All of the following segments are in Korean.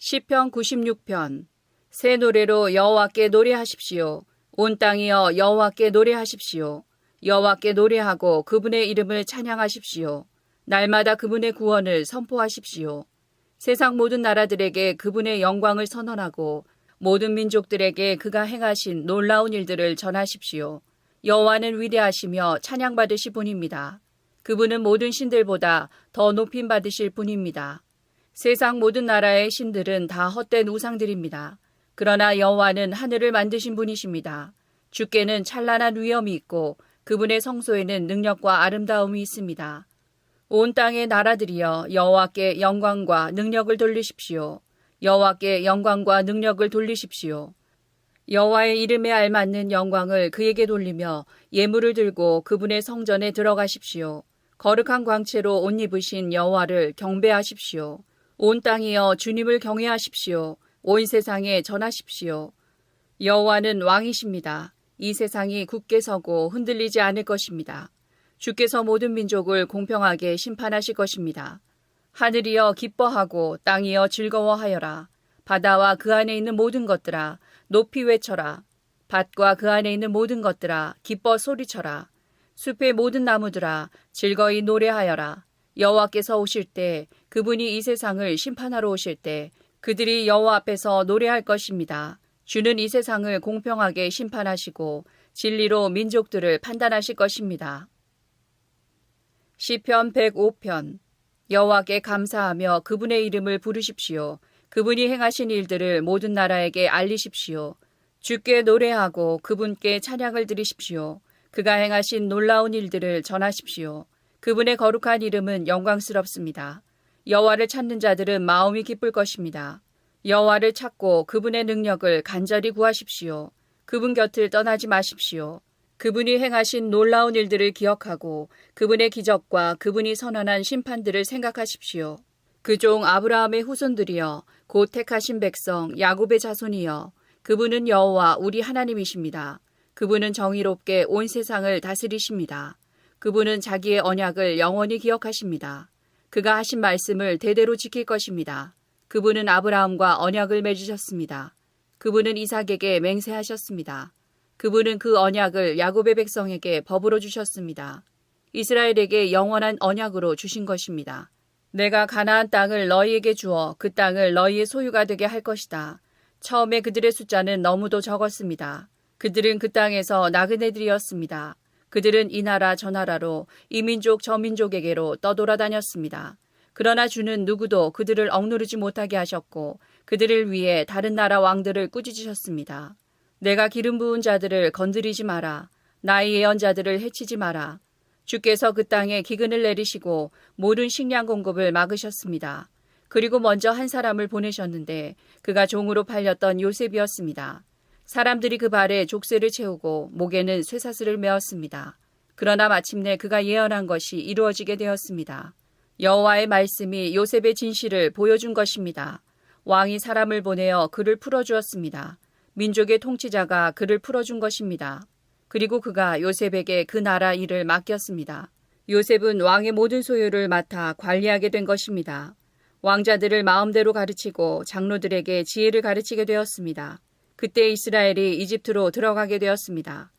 시편 96편. 새 노래로 여호와께 노래하십시오. 온 땅이여 여호와께 노래하십시오. 여호와께 노래하고 그분의 이름을 찬양하십시오. 날마다 그분의 구원을 선포하십시오. 세상 모든 나라들에게 그분의 영광을 선언하고 모든 민족들에게 그가 행하신 놀라운 일들을 전하십시오. 여호와는 위대하시며 찬양받으실 분입니다. 그분은 모든 신들보다 더 높임받으실 분입니다. 세상 모든 나라의 신들은 다 헛된 우상들입니다. 그러나 여호와는 하늘을 만드신 분이십니다. 주께는 찬란한 위엄이 있고 그분의 성소에는 능력과 아름다움이 있습니다. 온 땅의 나라들이여 여호와께 영광과 능력을 돌리십시오. 여호와께 영광과 능력을 돌리십시오. 여호와의 이름에 알맞는 영광을 그에게 돌리며 예물을 들고 그분의 성전에 들어가십시오. 거룩한 광채로 옷 입으신 여호와를 경배하십시오. 온 땅이여 주님을 경외하십시오. 온 세상에 전하십시오. 여호와는 왕이십니다. 이 세상이 굳게 서고 흔들리지 않을 것입니다. 주께서 모든 민족을 공평하게 심판하실 것입니다. 하늘이여 기뻐하고 땅이여 즐거워하여라. 바다와 그 안에 있는 모든 것들아 높이 외쳐라. 밭과 그 안에 있는 모든 것들아 기뻐 소리쳐라. 숲의 모든 나무들아 즐거이 노래하여라. 여호와께서 오실 때 그분이 이 세상을 심판하러 오실 때 그들이 여호와 앞에서 노래할 것입니다. 주는 이 세상을 공평하게 심판하시고 진리로 민족들을 판단하실 것입니다. 시편 105편. 여호와께 감사하며 그분의 이름을 부르십시오. 그분이 행하신 일들을 모든 나라에게 알리십시오. 주께 노래하고 그분께 찬양을 드리십시오. 그가 행하신 놀라운 일들을 전하십시오. 그분의 거룩한 이름은 영광스럽습니다. 여호와를 찾는 자들은 마음이 기쁠 것입니다. 여호와를 찾고 그분의 능력을 간절히 구하십시오. 그분 곁을 떠나지 마십시오. 그분이 행하신 놀라운 일들을 기억하고 그분의 기적과 그분이 선언한 심판들을 생각하십시오. 그 종 아브라함의 후손들이여 곧 택하신 백성 야곱의 자손이여 그분은 여호와 우리 하나님이십니다. 그분은 정의롭게 온 세상을 다스리십니다. 그분은 자기의 언약을 영원히 기억하십니다. 그가 하신 말씀을 대대로 지킬 것입니다. 그분은 아브라함과 언약을 맺으셨습니다. 그분은 이삭에게 맹세하셨습니다. 그분은 그 언약을 야곱의 백성에게 법으로 주셨습니다. 이스라엘에게 영원한 언약으로 주신 것입니다. 내가 가나안 땅을 너희에게 주어 그 땅을 너희의 소유가 되게 할 것이다. 처음에 그들의 숫자는 너무도 적었습니다. 그들은 그 땅에서 나그네들이었습니다. 그들은 이 나라 저 나라로 이 민족 저 민족에게로 떠돌아다녔습니다. 그러나 주는 누구도 그들을 억누르지 못하게 하셨고 그들을 위해 다른 나라 왕들을 꾸짖으셨습니다. 내가 기름 부은 자들을 건드리지 마라. 나의 예언자들을 해치지 마라. 주께서 그 땅에 기근을 내리시고 모든 식량 공급을 막으셨습니다. 그리고 먼저 한 사람을 보내셨는데 그가 종으로 팔렸던 요셉이었습니다. 사람들이 그 발에 족쇄를 채우고 목에는 쇠사슬을 메었습니다. 그러나 마침내 그가 예언한 것이 이루어지게 되었습니다. 여호와의 말씀이 요셉의 진실을 보여준 것입니다. 왕이 사람을 보내어 그를 풀어주었습니다. 민족의 통치자가 그를 풀어준 것입니다. 그리고 그가 요셉에게 그 나라 일을 맡겼습니다. 요셉은 왕의 모든 소유를 맡아 관리하게 된 것입니다. 왕자들을 마음대로 가르치고 장로들에게 지혜를 가르치게 되었습니다. 그때 이스라엘이 이집트로 들어가게 되었습니다.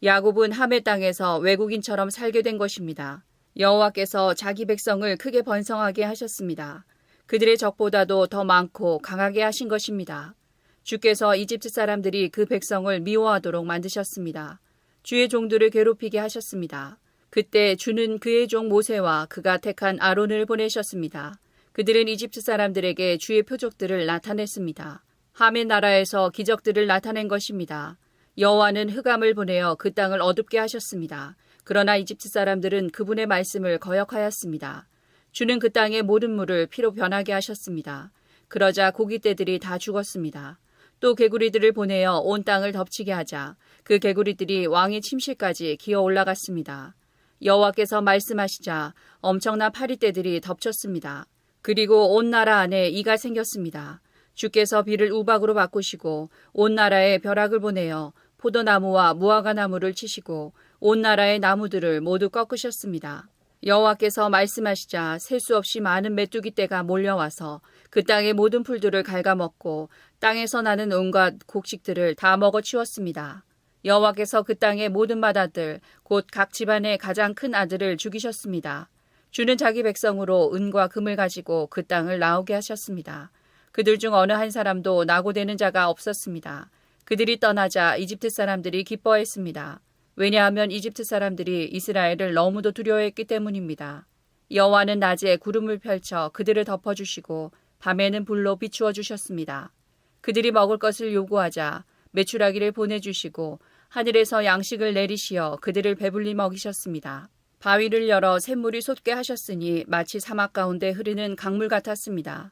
야곱은 함의 땅에서 외국인처럼 살게 된 것입니다. 여호와께서 자기 백성을 크게 번성하게 하셨습니다. 그들의 적보다도 더 많고 강하게 하신 것입니다. 주께서 이집트 사람들이 그 백성을 미워하도록 만드셨습니다. 주의 종들을 괴롭히게 하셨습니다. 그때 주는 그의 종 모세와 그가 택한 아론을 보내셨습니다. 그들은 이집트 사람들에게 주의 표적들을 나타냈습니다. 함의 나라에서 기적들을 나타낸 것입니다. 여호와는 흑암을 보내어 그 땅을 어둡게 하셨습니다. 그러나 이집트 사람들은 그분의 말씀을 거역하였습니다. 주는 그 땅의 모든 물을 피로 변하게 하셨습니다. 그러자 고깃떼들이 다 죽었습니다. 또 개구리들을 보내어 온 땅을 덮치게 하자 그 개구리들이 왕의 침실까지 기어 올라갔습니다. 여호와께서 말씀하시자 엄청난 파리떼들이 덮쳤습니다. 그리고 온 나라 안에 이가 생겼습니다. 주께서 비를 우박으로 바꾸시고 온 나라에 벼락을 보내어 포도나무와 무화과나무를 치시고 온 나라의 나무들을 모두 꺾으셨습니다. 여호와께서 말씀하시자 셀 수 없이 많은 메뚜기 떼가 몰려와서 그 땅의 모든 풀들을 갉아먹고 땅에서 나는 온갖 곡식들을 다 먹어치웠습니다. 여호와께서 그 땅의 모든 맏아들 곧 각 집안의 가장 큰 아들을 죽이셨습니다. 주는 자기 백성으로 은과 금을 가지고 그 땅을 나오게 하셨습니다. 그들 중 어느 한 사람도 나고되는 자가 없었습니다. 그들이 떠나자 이집트 사람들이 기뻐했습니다. 왜냐하면 이집트 사람들이 이스라엘을 너무도 두려워했기 때문입니다. 여호와는 낮에 구름을 펼쳐 그들을 덮어주시고 밤에는 불로 비추어 주셨습니다. 그들이 먹을 것을 요구하자 메추라기를 보내주시고 하늘에서 양식을 내리시어 그들을 배불리 먹이셨습니다. 바위를 열어 샘물이 솟게 하셨으니 마치 사막 가운데 흐르는 강물 같았습니다.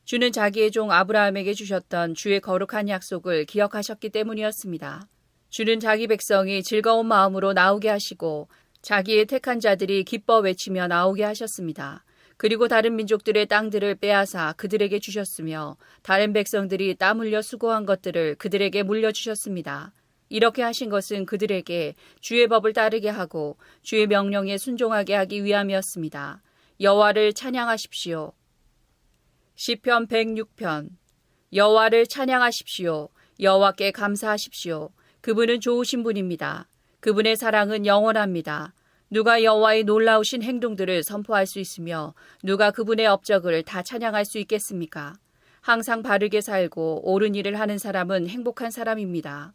주는 자기의 종 아브라함에게 주셨던 주의 거룩한 약속을 기억하셨기 때문이었습니다. 주는 자기 백성이 즐거운 마음으로 나오게 하시고 자기의 택한 자들이 기뻐 외치며 나오게 하셨습니다. 그리고 다른 민족들의 땅들을 빼앗아 그들에게 주셨으며 다른 백성들이 땀 흘려 수고한 것들을 그들에게 물려주셨습니다. 이렇게 하신 것은 그들에게 주의 법을 따르게 하고 주의 명령에 순종하게 하기 위함이었습니다. 여호와를 찬양하십시오. 시편 106편. 여호와를 찬양하십시오. 여호와께 감사하십시오. 그분은 좋으신 분입니다. 그분의 사랑은 영원합니다. 누가 여호와의 놀라우신 행동들을 선포할 수 있으며 누가 그분의 업적을 다 찬양할 수 있겠습니까? 항상 바르게 살고 옳은 일을 하는 사람은 행복한 사람입니다.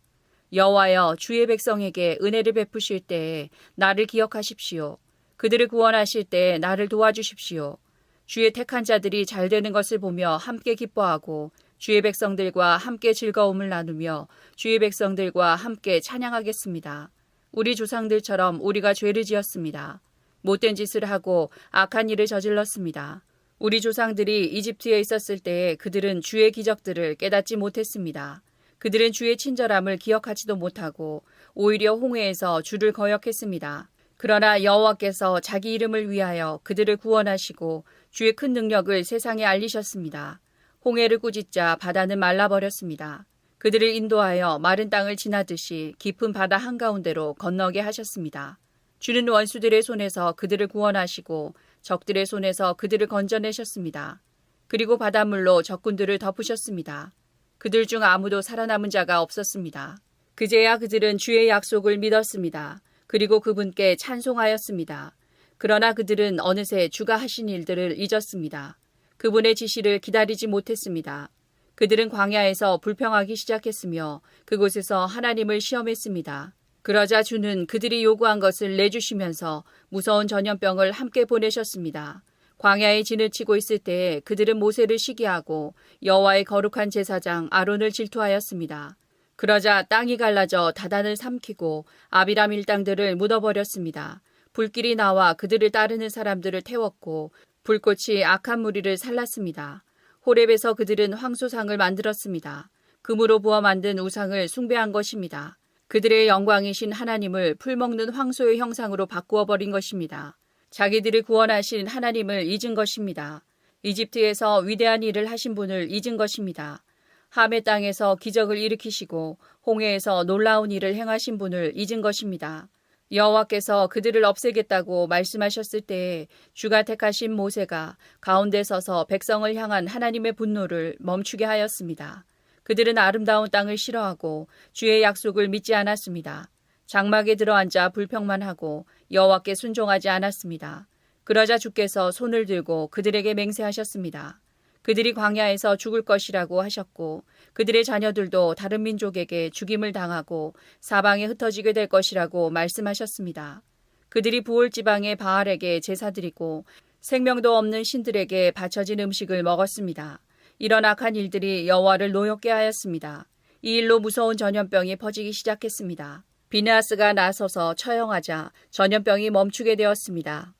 여호와여, 주의 백성에게 은혜를 베푸실 때에 나를 기억하십시오. 그들을 구원하실 때에 나를 도와주십시오. 주의 택한 자들이 잘 되는 것을 보며 함께 기뻐하고 주의 백성들과 함께 즐거움을 나누며 주의 백성들과 함께 찬양하겠습니다. 우리 조상들처럼 우리가 죄를 지었습니다. 못된 짓을 하고 악한 일을 저질렀습니다. 우리 조상들이 이집트에 있었을 때에 그들은 주의 기적들을 깨닫지 못했습니다. 그들은 주의 친절함을 기억하지도 못하고 오히려 홍해에서 주를 거역했습니다. 그러나 여호와께서 자기 이름을 위하여 그들을 구원하시고 주의 큰 능력을 세상에 알리셨습니다. 홍해를 꾸짖자 바다는 말라버렸습니다. 그들을 인도하여 마른 땅을 지나듯이 깊은 바다 한가운데로 건너게 하셨습니다. 주는 원수들의 손에서 그들을 구원하시고 적들의 손에서 그들을 건져내셨습니다. 그리고 바닷물로 적군들을 덮으셨습니다. 그들 중 아무도 살아남은 자가 없었습니다. 그제야 그들은 주의 약속을 믿었습니다. 그리고 그분께 찬송하였습니다. 그러나 그들은 어느새 주가 하신 일들을 잊었습니다. 그분의 지시를 기다리지 못했습니다. 그들은 광야에서 불평하기 시작했으며 그곳에서 하나님을 시험했습니다. 그러자 주는 그들이 요구한 것을 내주시면서 무서운 전염병을 함께 보내셨습니다. 광야에 진을 치고 있을 때에 그들은 모세를 시기하고 여호와의 거룩한 제사장 아론을 질투하였습니다. 그러자 땅이 갈라져 다단을 삼키고 아비람 일당들을 묻어버렸습니다. 불길이 나와 그들을 따르는 사람들을 태웠고 불꽃이 악한 무리를 살랐습니다. 호렙에서 그들은 황소상을 만들었습니다. 금으로 부어 만든 우상을 숭배한 것입니다. 그들의 영광이신 하나님을 풀먹는 황소의 형상으로 바꾸어 버린 것입니다. 자기들을 구원하신 하나님을 잊은 것입니다. 이집트에서 위대한 일을 하신 분을 잊은 것입니다. 함의 땅에서 기적을 일으키시고 홍해에서 놀라운 일을 행하신 분을 잊은 것입니다. 여호와께서 그들을 없애겠다고 말씀하셨을 때에 주가 택하신 모세가 가운데 서서 백성을 향한 하나님의 분노를 멈추게 하였습니다. 그들은 아름다운 땅을 싫어하고 주의 약속을 믿지 않았습니다. 장막에 들어앉아 불평만 하고 여호와께 순종하지 않았습니다. 그러자 주께서 손을 들고 그들에게 맹세하셨습니다. 그들이 광야에서 죽을 것이라고 하셨고 그들의 자녀들도 다른 민족에게 죽임을 당하고 사방에 흩어지게 될 것이라고 말씀하셨습니다. 그들이 부올 지방의 바알에게 제사드리고 생명도 없는 신들에게 바쳐진 음식을 먹었습니다. 이런 악한 일들이 여호와를 노엽게 하였습니다. 이 일로 무서운 전염병이 퍼지기 시작했습니다. 비느하스가 나서서 처형하자 전염병이 멈추게 되었습니다.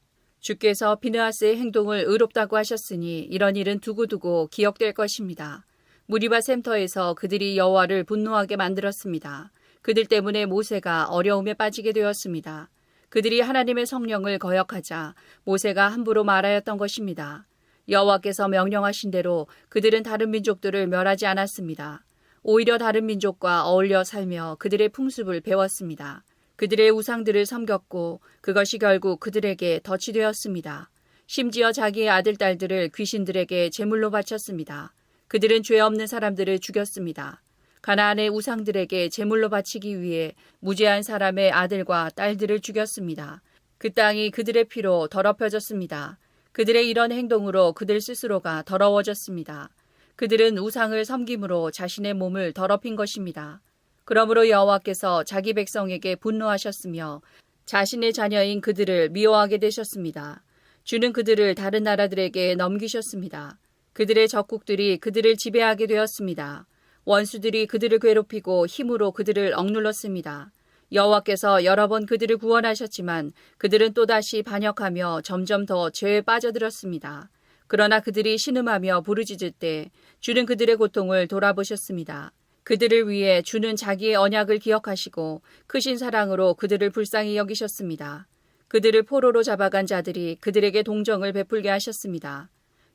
주께서 비느하스의 행동을 의롭다고 하셨으니 이런 일은 두고두고 기억될 것입니다. 무리바 샘터에서 그들이 여호와를 분노하게 만들었습니다. 그들 때문에 모세가 어려움에 빠지게 되었습니다. 그들이 하나님의 성령을 거역하자 모세가 함부로 말하였던 것입니다. 여호와께서 명령하신 대로 그들은 다른 민족들을 멸하지 않았습니다. 오히려 다른 민족과 어울려 살며 그들의 풍습을 배웠습니다. 그들의 우상들을 섬겼고 그것이 결국 그들에게 덫이 되었습니다. 심지어 자기의 아들, 딸들을 귀신들에게 제물로 바쳤습니다. 그들은 죄 없는 사람들을 죽였습니다. 가나안의 우상들에게 제물로 바치기 위해 무죄한 사람의 아들과 딸들을 죽였습니다. 그 땅이 그들의 피로 더럽혀졌습니다. 그들의 이런 행동으로 그들 스스로가 더러워졌습니다. 그들은 우상을 섬김으로 자신의 몸을 더럽힌 것입니다. 그러므로 여호와께서 자기 백성에게 분노하셨으며 자신의 자녀인 그들을 미워하게 되셨습니다. 주는 그들을 다른 나라들에게 넘기셨습니다. 그들의 적국들이 그들을 지배하게 되었습니다. 원수들이 그들을 괴롭히고 힘으로 그들을 억눌렀습니다. 여호와께서 여러 번 그들을 구원하셨지만 그들은 또다시 반역하며 점점 더 죄에 빠져들었습니다. 그러나 그들이 신음하며 부르짖을 때 주는 그들의 고통을 돌아보셨습니다. 그들을 위해 주는 자기의 언약을 기억하시고 크신 사랑으로 그들을 불쌍히 여기셨습니다. 그들을 포로로 잡아간 자들이 그들에게 동정을 베풀게 하셨습니다.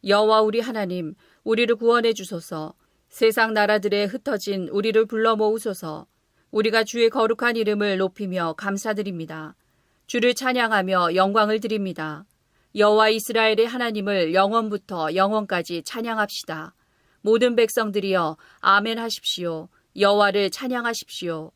여호와 우리 하나님, 우리를 구원해 주소서. 세상 나라들에 흩어진 우리를 불러 모으소서. 우리가 주의 거룩한 이름을 높이며 감사드립니다. 주를 찬양하며 영광을 드립니다. 여호와 이스라엘의 하나님을 영원부터 영원까지 찬양합시다. 모든 백성들이여 아멘 하십시오. 여호와를 찬양하십시오.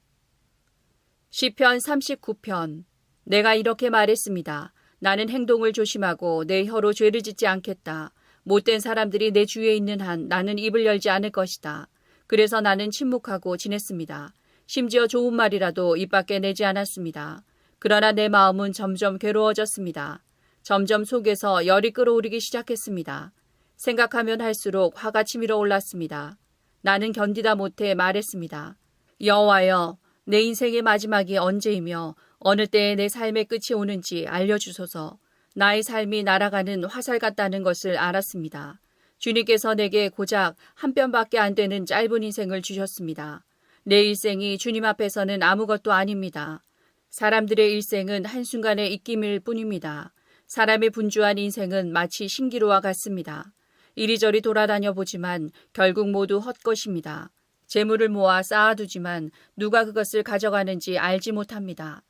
시편 39편. 내가 이렇게 말했습니다. 나는 행동을 조심하고 내 혀로 죄를 짓지 않겠다. 못된 사람들이 내 주위에 있는 한 나는 입을 열지 않을 것이다. 그래서 나는 침묵하고 지냈습니다. 심지어 좋은 말이라도 입 밖에 내지 않았습니다. 그러나 내 마음은 점점 괴로워졌습니다. 점점 속에서 열이 끓어오르기 시작했습니다. 생각하면 할수록 화가 치밀어 올랐습니다. 나는 견디다 못해 말했습니다. 여호와여, 내 인생의 마지막이 언제이며 어느 때에 내 삶의 끝이 오는지 알려주소서. 나의 삶이 날아가는 화살 같다는 것을 알았습니다. 주님께서 내게 고작 한 뼘밖에 안 되는 짧은 인생을 주셨습니다. 내 일생이 주님 앞에서는 아무것도 아닙니다. 사람들의 일생은 한순간의 입김일 뿐입니다. 사람의 분주한 인생은 마치 신기루와 같습니다. 이리저리 돌아다녀 보지만 결국 모두 헛것입니다. 재물을 모아 쌓아두지만 누가 그것을 가져가는지 알지 못합니다.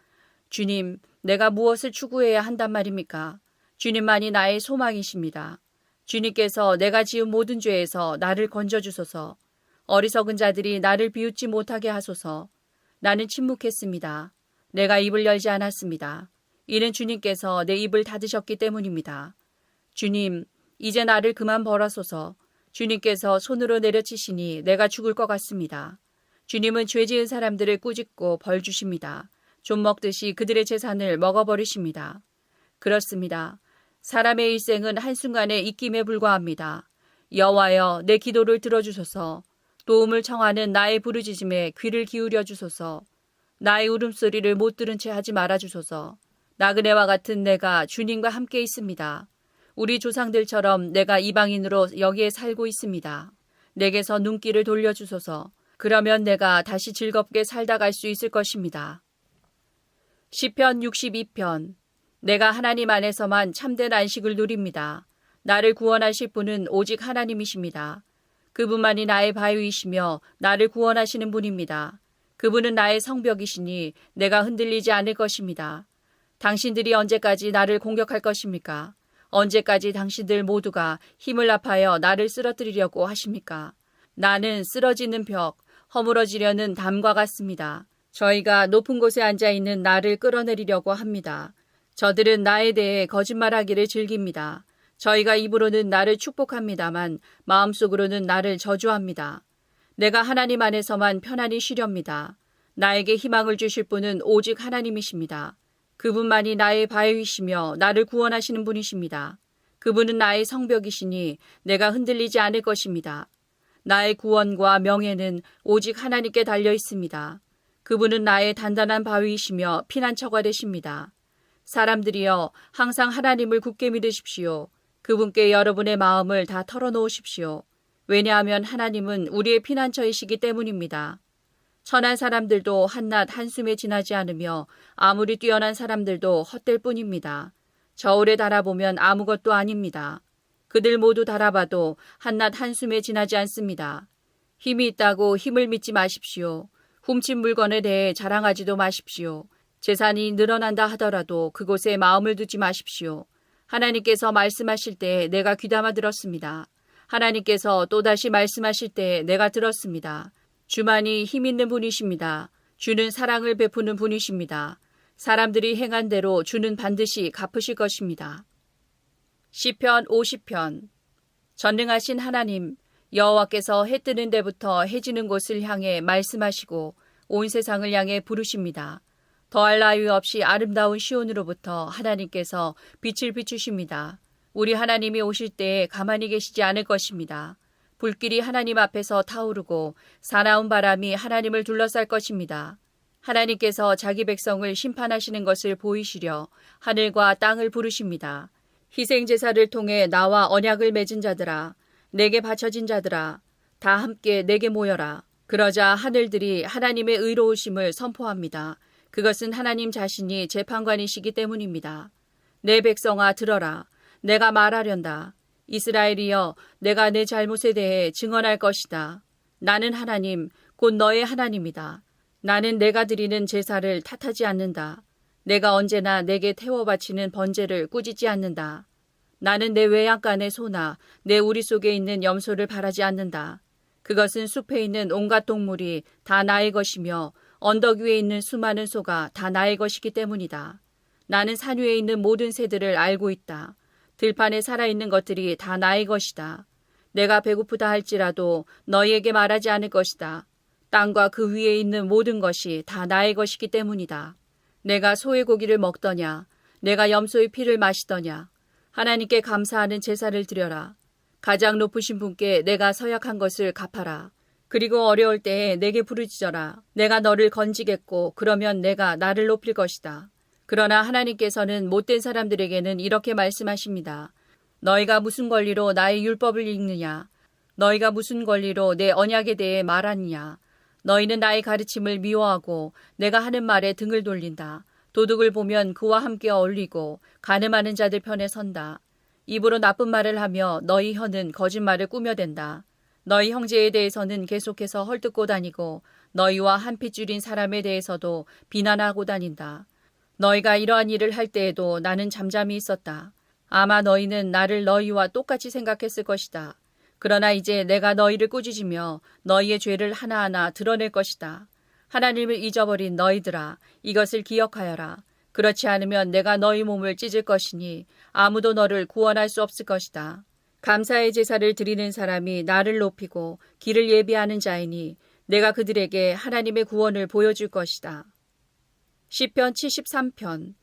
주님, 내가 무엇을 추구해야 한단 말입니까? 주님만이 나의 소망이십니다. 주님께서 내가 지은 모든 죄에서 나를 건져주소서. 어리석은 자들이 나를 비웃지 못하게 하소서. 나는 침묵했습니다. 내가 입을 열지 않았습니다. 이는 주님께서 내 입을 닫으셨기 때문입니다. 주님, 이제 나를 그만 벌하소서. 주님께서 손으로 내려치시니 내가 죽을 것 같습니다. 주님은 죄 지은 사람들을 꾸짖고 벌 주십니다. 좀 먹듯이 그들의 재산을 먹어버리십니다. 그렇습니다. 사람의 일생은 한순간의 입김에 불과합니다. 여호와여, 내 기도를 들어주소서. 도움을 청하는 나의 부르짖음에 귀를 기울여 주소서. 나의 울음소리를 못 들은 채 하지 말아 주소서. 나그네와 같은 내가 주님과 함께 있습니다. 우리 조상들처럼 내가 이방인으로 여기에 살고 있습니다. 내게서 눈길을 돌려주소서. 그러면 내가 다시 즐겁게 살다 갈 수 있을 것입니다. 시편 62편. 내가 하나님 안에서만 참된 안식을 누립니다. 나를 구원하실 분은 오직 하나님이십니다. 그분만이 나의 바위이시며 나를 구원하시는 분입니다. 그분은 나의 성벽이시니 내가 흔들리지 않을 것입니다. 당신들이 언제까지 나를 공격할 것입니까? 언제까지 당신들 모두가 힘을 합하여 나를 쓰러뜨리려고 하십니까? 나는 쓰러지는 벽, 허물어지려는 담과 같습니다. 저희가 높은 곳에 앉아있는 나를 끌어내리려고 합니다. 저들은 나에 대해 거짓말하기를 즐깁니다. 저희가 입으로는 나를 축복합니다만 마음속으로는 나를 저주합니다. 내가 하나님 안에서만 편안히 쉬렵니다. 나에게 희망을 주실 분은 오직 하나님이십니다. 그분만이 나의 바위이시며 나를 구원하시는 분이십니다. 그분은 나의 성벽이시니 내가 흔들리지 않을 것입니다. 나의 구원과 명예는 오직 하나님께 달려 있습니다. 그분은 나의 단단한 바위이시며 피난처가 되십니다. 사람들이여, 항상 하나님을 굳게 믿으십시오. 그분께 여러분의 마음을 다 털어놓으십시오. 왜냐하면 하나님은 우리의 피난처이시기 때문입니다. 천한 사람들도 한낮 한숨에 지나지 않으며 아무리 뛰어난 사람들도 헛될 뿐입니다. 저울에 달아보면 아무것도 아닙니다. 그들 모두 달아봐도 한낮 한숨에 지나지 않습니다. 힘이 있다고 힘을 믿지 마십시오. 훔친 물건에 대해 자랑하지도 마십시오. 재산이 늘어난다 하더라도 그곳에 마음을 두지 마십시오. 하나님께서 말씀하실 때 내가 귀담아 들었습니다. 하나님께서 또다시 말씀하실 때 내가 들었습니다. 주만이 힘 있는 분이십니다. 주는 사랑을 베푸는 분이십니다. 사람들이 행한 대로 주는 반드시 갚으실 것입니다. 시편 50편. 전능하신 하나님, 여호와께서 해 뜨는 데부터 해 지는 곳을 향해 말씀하시고 온 세상을 향해 부르십니다. 더할 나위 없이 아름다운 시온으로부터 하나님께서 빛을 비추십니다. 우리 하나님이 오실 때에 가만히 계시지 않을 것입니다. 불길이 하나님 앞에서 타오르고 사나운 바람이 하나님을 둘러쌀 것입니다. 하나님께서 자기 백성을 심판하시는 것을 보이시려 하늘과 땅을 부르십니다. 희생제사를 통해 나와 언약을 맺은 자들아, 내게 바쳐진 자들아, 다 함께 내게 모여라. 그러자 하늘들이 하나님의 의로우심을 선포합니다. 그것은 하나님 자신이 재판관이시기 때문입니다. 내 백성아 들어라. 내가 말하련다. 이스라엘이여, 내가 내 잘못에 대해 증언할 것이다. 나는 하나님, 곧 너의 하나님이다. 나는 내가 드리는 제사를 탓하지 않는다. 내가 언제나 내게 태워 바치는 번제를 꾸짖지 않는다. 나는 내 외양간의 소나 내 우리 속에 있는 염소를 바라지 않는다. 그것은 숲에 있는 온갖 동물이 다 나의 것이며 언덕 위에 있는 수많은 소가 다 나의 것이기 때문이다. 나는 산 위에 있는 모든 새들을 알고 있다. 들판에 살아있는 것들이 다 나의 것이다. 내가 배고프다 할지라도 너희에게 말하지 않을 것이다. 땅과 그 위에 있는 모든 것이 다 나의 것이기 때문이다. 내가 소의 고기를 먹더냐? 내가 염소의 피를 마시더냐? 하나님께 감사하는 제사를 드려라. 가장 높으신 분께 내가 서약한 것을 갚아라. 그리고 어려울 때에 내게 부르짖어라. 내가 너를 건지겠고 그러면 내가 나를 높일 것이다. 그러나 하나님께서는 못된 사람들에게는 이렇게 말씀하십니다. 너희가 무슨 권리로 나의 율법을 읽느냐? 너희가 무슨 권리로 내 언약에 대해 말하느냐? 너희는 나의 가르침을 미워하고 내가 하는 말에 등을 돌린다. 도둑을 보면 그와 함께 어울리고 간음하는 자들 편에 선다. 입으로 나쁜 말을 하며 너희 혀는 거짓말을 꾸며댄다. 너희 형제에 대해서는 계속해서 헐뜯고 다니고 너희와 한 핏줄인 사람에 대해서도 비난하고 다닌다. 너희가 이러한 일을 할 때에도 나는 잠잠히 있었다. 아마 너희는 나를 너희와 똑같이 생각했을 것이다. 그러나 이제 내가 너희를 꾸짖으며 너희의 죄를 하나하나 드러낼 것이다. 하나님을 잊어버린 너희들아, 이것을 기억하여라. 그렇지 않으면 내가 너희 몸을 찢을 것이니 아무도 너를 구원할 수 없을 것이다. 감사의 제사를 드리는 사람이 나를 높이고 길을 예비하는 자이니 내가 그들에게 하나님의 구원을 보여줄 것이다. 시편 73편.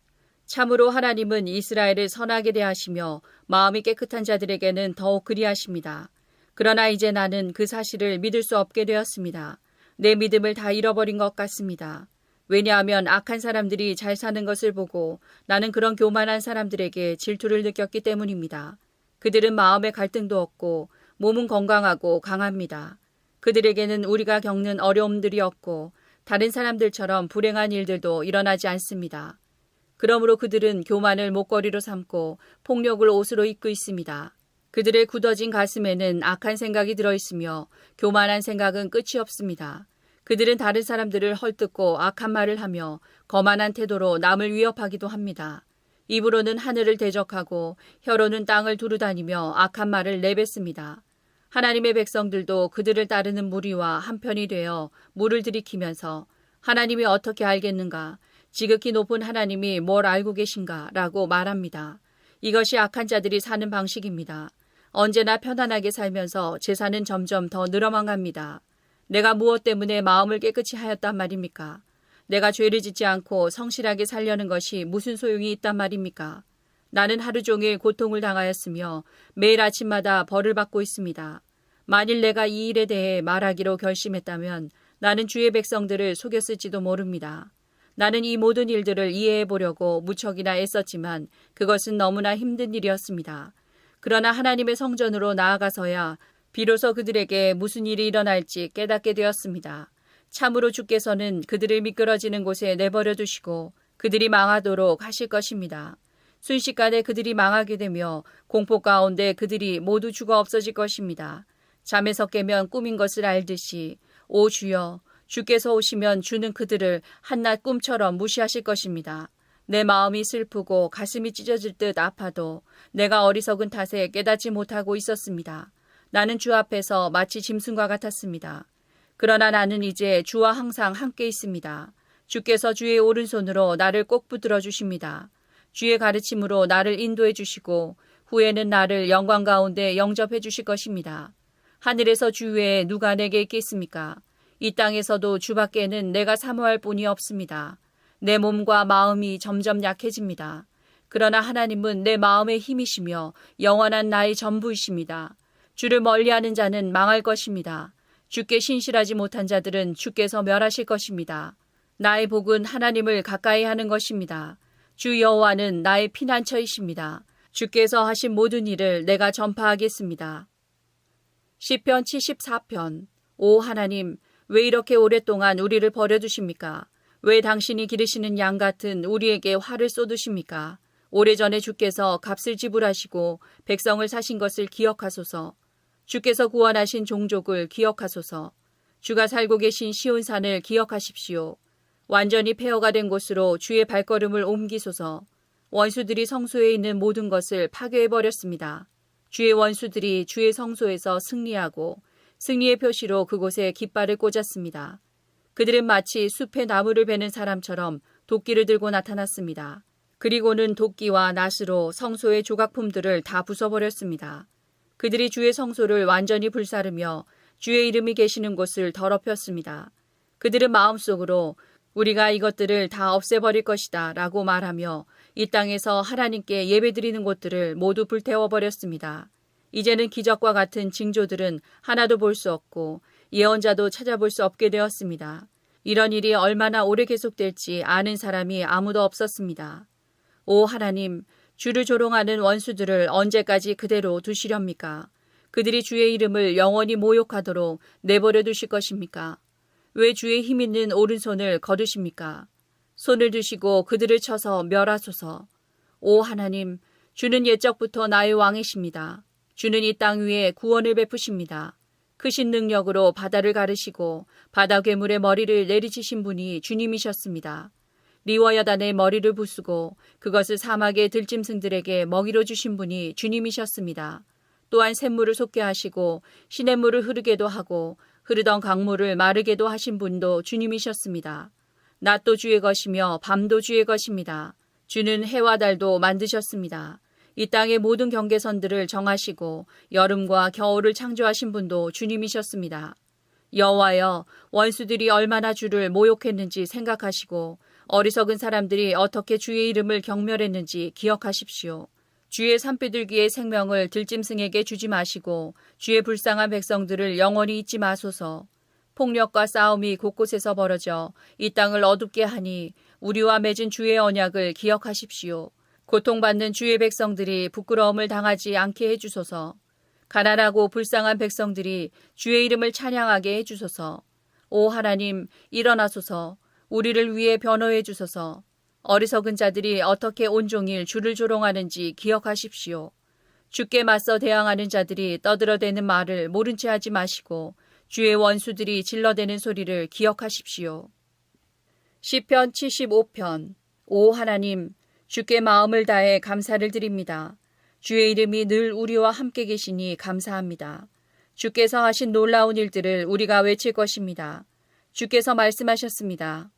참으로 하나님은 이스라엘을 선하게 대하시며 마음이 깨끗한 자들에게는 더욱 그리하십니다. 그러나 이제 나는 그 사실을 믿을 수 없게 되었습니다. 내 믿음을 다 잃어버린 것 같습니다. 왜냐하면 악한 사람들이 잘 사는 것을 보고 나는 그런 교만한 사람들에게 질투를 느꼈기 때문입니다. 그들은 마음에 갈등도 없고 몸은 건강하고 강합니다. 그들에게는 우리가 겪는 어려움들이 없고 다른 사람들처럼 불행한 일들도 일어나지 않습니다. 그러므로 그들은 교만을 목걸이로 삼고 폭력을 옷으로 입고 있습니다. 그들의 굳어진 가슴에는 악한 생각이 들어있으며 교만한 생각은 끝이 없습니다. 그들은 다른 사람들을 헐뜯고 악한 말을 하며 거만한 태도로 남을 위협하기도 합니다. 입으로는 하늘을 대적하고 혀로는 땅을 두루다니며 악한 말을 내뱉습니다. 하나님의 백성들도 그들을 따르는 무리와 한편이 되어 물을 들이키면서 하나님이 어떻게 알겠는가? 지극히 높은 하나님이 뭘 알고 계신가? 라고 말합니다. 이것이 악한 자들이 사는 방식입니다. 언제나 편안하게 살면서 재산은 점점 더 늘어만 갑니다. 내가 무엇 때문에 마음을 깨끗이 하였단 말입니까? 내가 죄를 짓지 않고 성실하게 살려는 것이 무슨 소용이 있단 말입니까? 나는 하루 종일 고통을 당하였으며 매일 아침마다 벌을 받고 있습니다. 만일 내가 이 일에 대해 말하기로 결심했다면 나는 주의 백성들을 속였을지도 모릅니다. 나는 이 모든 일들을 이해해 보려고 무척이나 애썼지만 그것은 너무나 힘든 일이었습니다. 그러나 하나님의 성전으로 나아가서야 비로소 그들에게 무슨 일이 일어날지 깨닫게 되었습니다. 참으로 주께서는 그들을 미끄러지는 곳에 내버려 두시고 그들이 망하도록 하실 것입니다. 순식간에 그들이 망하게 되며 공포 가운데 그들이 모두 죽어 없어질 것입니다. 잠에서 깨면 꿈인 것을 알듯이 오 주여 주께서 오시면 주는 그들을 한낱 꿈처럼 무시하실 것입니다. 내 마음이 슬프고 가슴이 찢어질 듯 아파도 내가 어리석은 탓에 깨닫지 못하고 있었습니다. 나는 주 앞에서 마치 짐승과 같았습니다. 그러나 나는 이제 주와 항상 함께 있습니다. 주께서 주의 오른손으로 나를 꼭 붙들어 주십니다. 주의 가르침으로 나를 인도해 주시고 후에는 나를 영광 가운데 영접해 주실 것입니다. 하늘에서 주 외에 누가 내게 있겠습니까? 이 땅에서도 주밖에는 내가 사모할 분이 없습니다. 내 몸과 마음이 점점 약해집니다. 그러나 하나님은 내 마음의 힘이시며 영원한 나의 전부이십니다. 주를 멀리하는 자는 망할 것입니다. 주께 신실하지 못한 자들은 주께서 멸하실 것입니다. 나의 복은 하나님을 가까이 하는 것입니다. 주 여호와는 나의 피난처이십니다. 주께서 하신 모든 일을 내가 전파하겠습니다. 시편 74편. 오 하나님, 왜 이렇게 오랫동안 우리를 버려두십니까? 왜 당신이 기르시는 양 같은 우리에게 화를 쏟으십니까? 오래전에 주께서 값을 지불하시고 백성을 사신 것을 기억하소서. 주께서 구원하신 종족을 기억하소서. 주가 살고 계신 시온산을 기억하십시오. 완전히 폐허가 된 곳으로 주의 발걸음을 옮기소서. 원수들이 성소에 있는 모든 것을 파괴해버렸습니다. 주의 원수들이 주의 성소에서 승리하고 승리의 표시로 그곳에 깃발을 꽂았습니다. 그들은 마치 숲에 나무를 베는 사람처럼 도끼를 들고 나타났습니다. 그리고는 도끼와 낫으로 성소의 조각품들을 다 부숴버렸습니다. 그들이 주의 성소를 완전히 불사르며 주의 이름이 계시는 곳을 더럽혔습니다. 그들은 마음속으로 우리가 이것들을 다 없애버릴 것이다 라고 말하며 이 땅에서 하나님께 예배드리는 곳들을 모두 불태워버렸습니다. 이제는 기적과 같은 징조들은 하나도 볼 수 없고 예언자도 찾아볼 수 없게 되었습니다. 이런 일이 얼마나 오래 계속될지 아는 사람이 아무도 없었습니다. 오 하나님, 주를 조롱하는 원수들을 언제까지 그대로 두시렵니까? 그들이 주의 이름을 영원히 모욕하도록 내버려 두실 것입니까? 왜 주의 힘 있는 오른손을 거두십니까? 손을 드시고 그들을 쳐서 멸하소서. 오 하나님, 주는 옛적부터 나의 왕이십니다. 주는 이 땅 위에 구원을 베푸십니다. 크신 능력으로 바다를 가르시고 바다 괴물의 머리를 내리치신 분이 주님이셨습니다. 리워야단의 머리를 부수고 그것을 사막의 들짐승들에게 먹이로 주신 분이 주님이셨습니다. 또한 샘물을 솟게 하시고 시냇물을 흐르게도 하고 흐르던 강물을 마르게도 하신 분도 주님이셨습니다. 낮도 주의 것이며 밤도 주의 것입니다. 주는 해와 달도 만드셨습니다. 이 땅의 모든 경계선들을 정하시고 여름과 겨울을 창조하신 분도 주님이셨습니다. 여호와여, 원수들이 얼마나 주를 모욕했는지 생각하시고 어리석은 사람들이 어떻게 주의 이름을 경멸했는지 기억하십시오. 주의 산비둘기의 생명을 들짐승에게 주지 마시고 주의 불쌍한 백성들을 영원히 잊지 마소서. 폭력과 싸움이 곳곳에서 벌어져 이 땅을 어둡게 하니 우리와 맺은 주의 언약을 기억하십시오. 고통받는 주의 백성들이 부끄러움을 당하지 않게 해주소서. 가난하고 불쌍한 백성들이 주의 이름을 찬양하게 해주소서. 오 하나님, 일어나소서. 우리를 위해 변호해 주소서. 어리석은 자들이 어떻게 온종일 주를 조롱하는지 기억하십시오. 주께 맞서 대항하는 자들이 떠들어대는 말을 모른 채 하지 마시고 주의 원수들이 질러대는 소리를 기억하십시오. 시편 75편. 오 하나님, 주께 마음을 다해 감사를 드립니다. 주의 이름이 늘 우리와 함께 계시니 감사합니다. 주께서 하신 놀라운 일들을 우리가 외칠 것입니다. 주께서 말씀하셨습니다.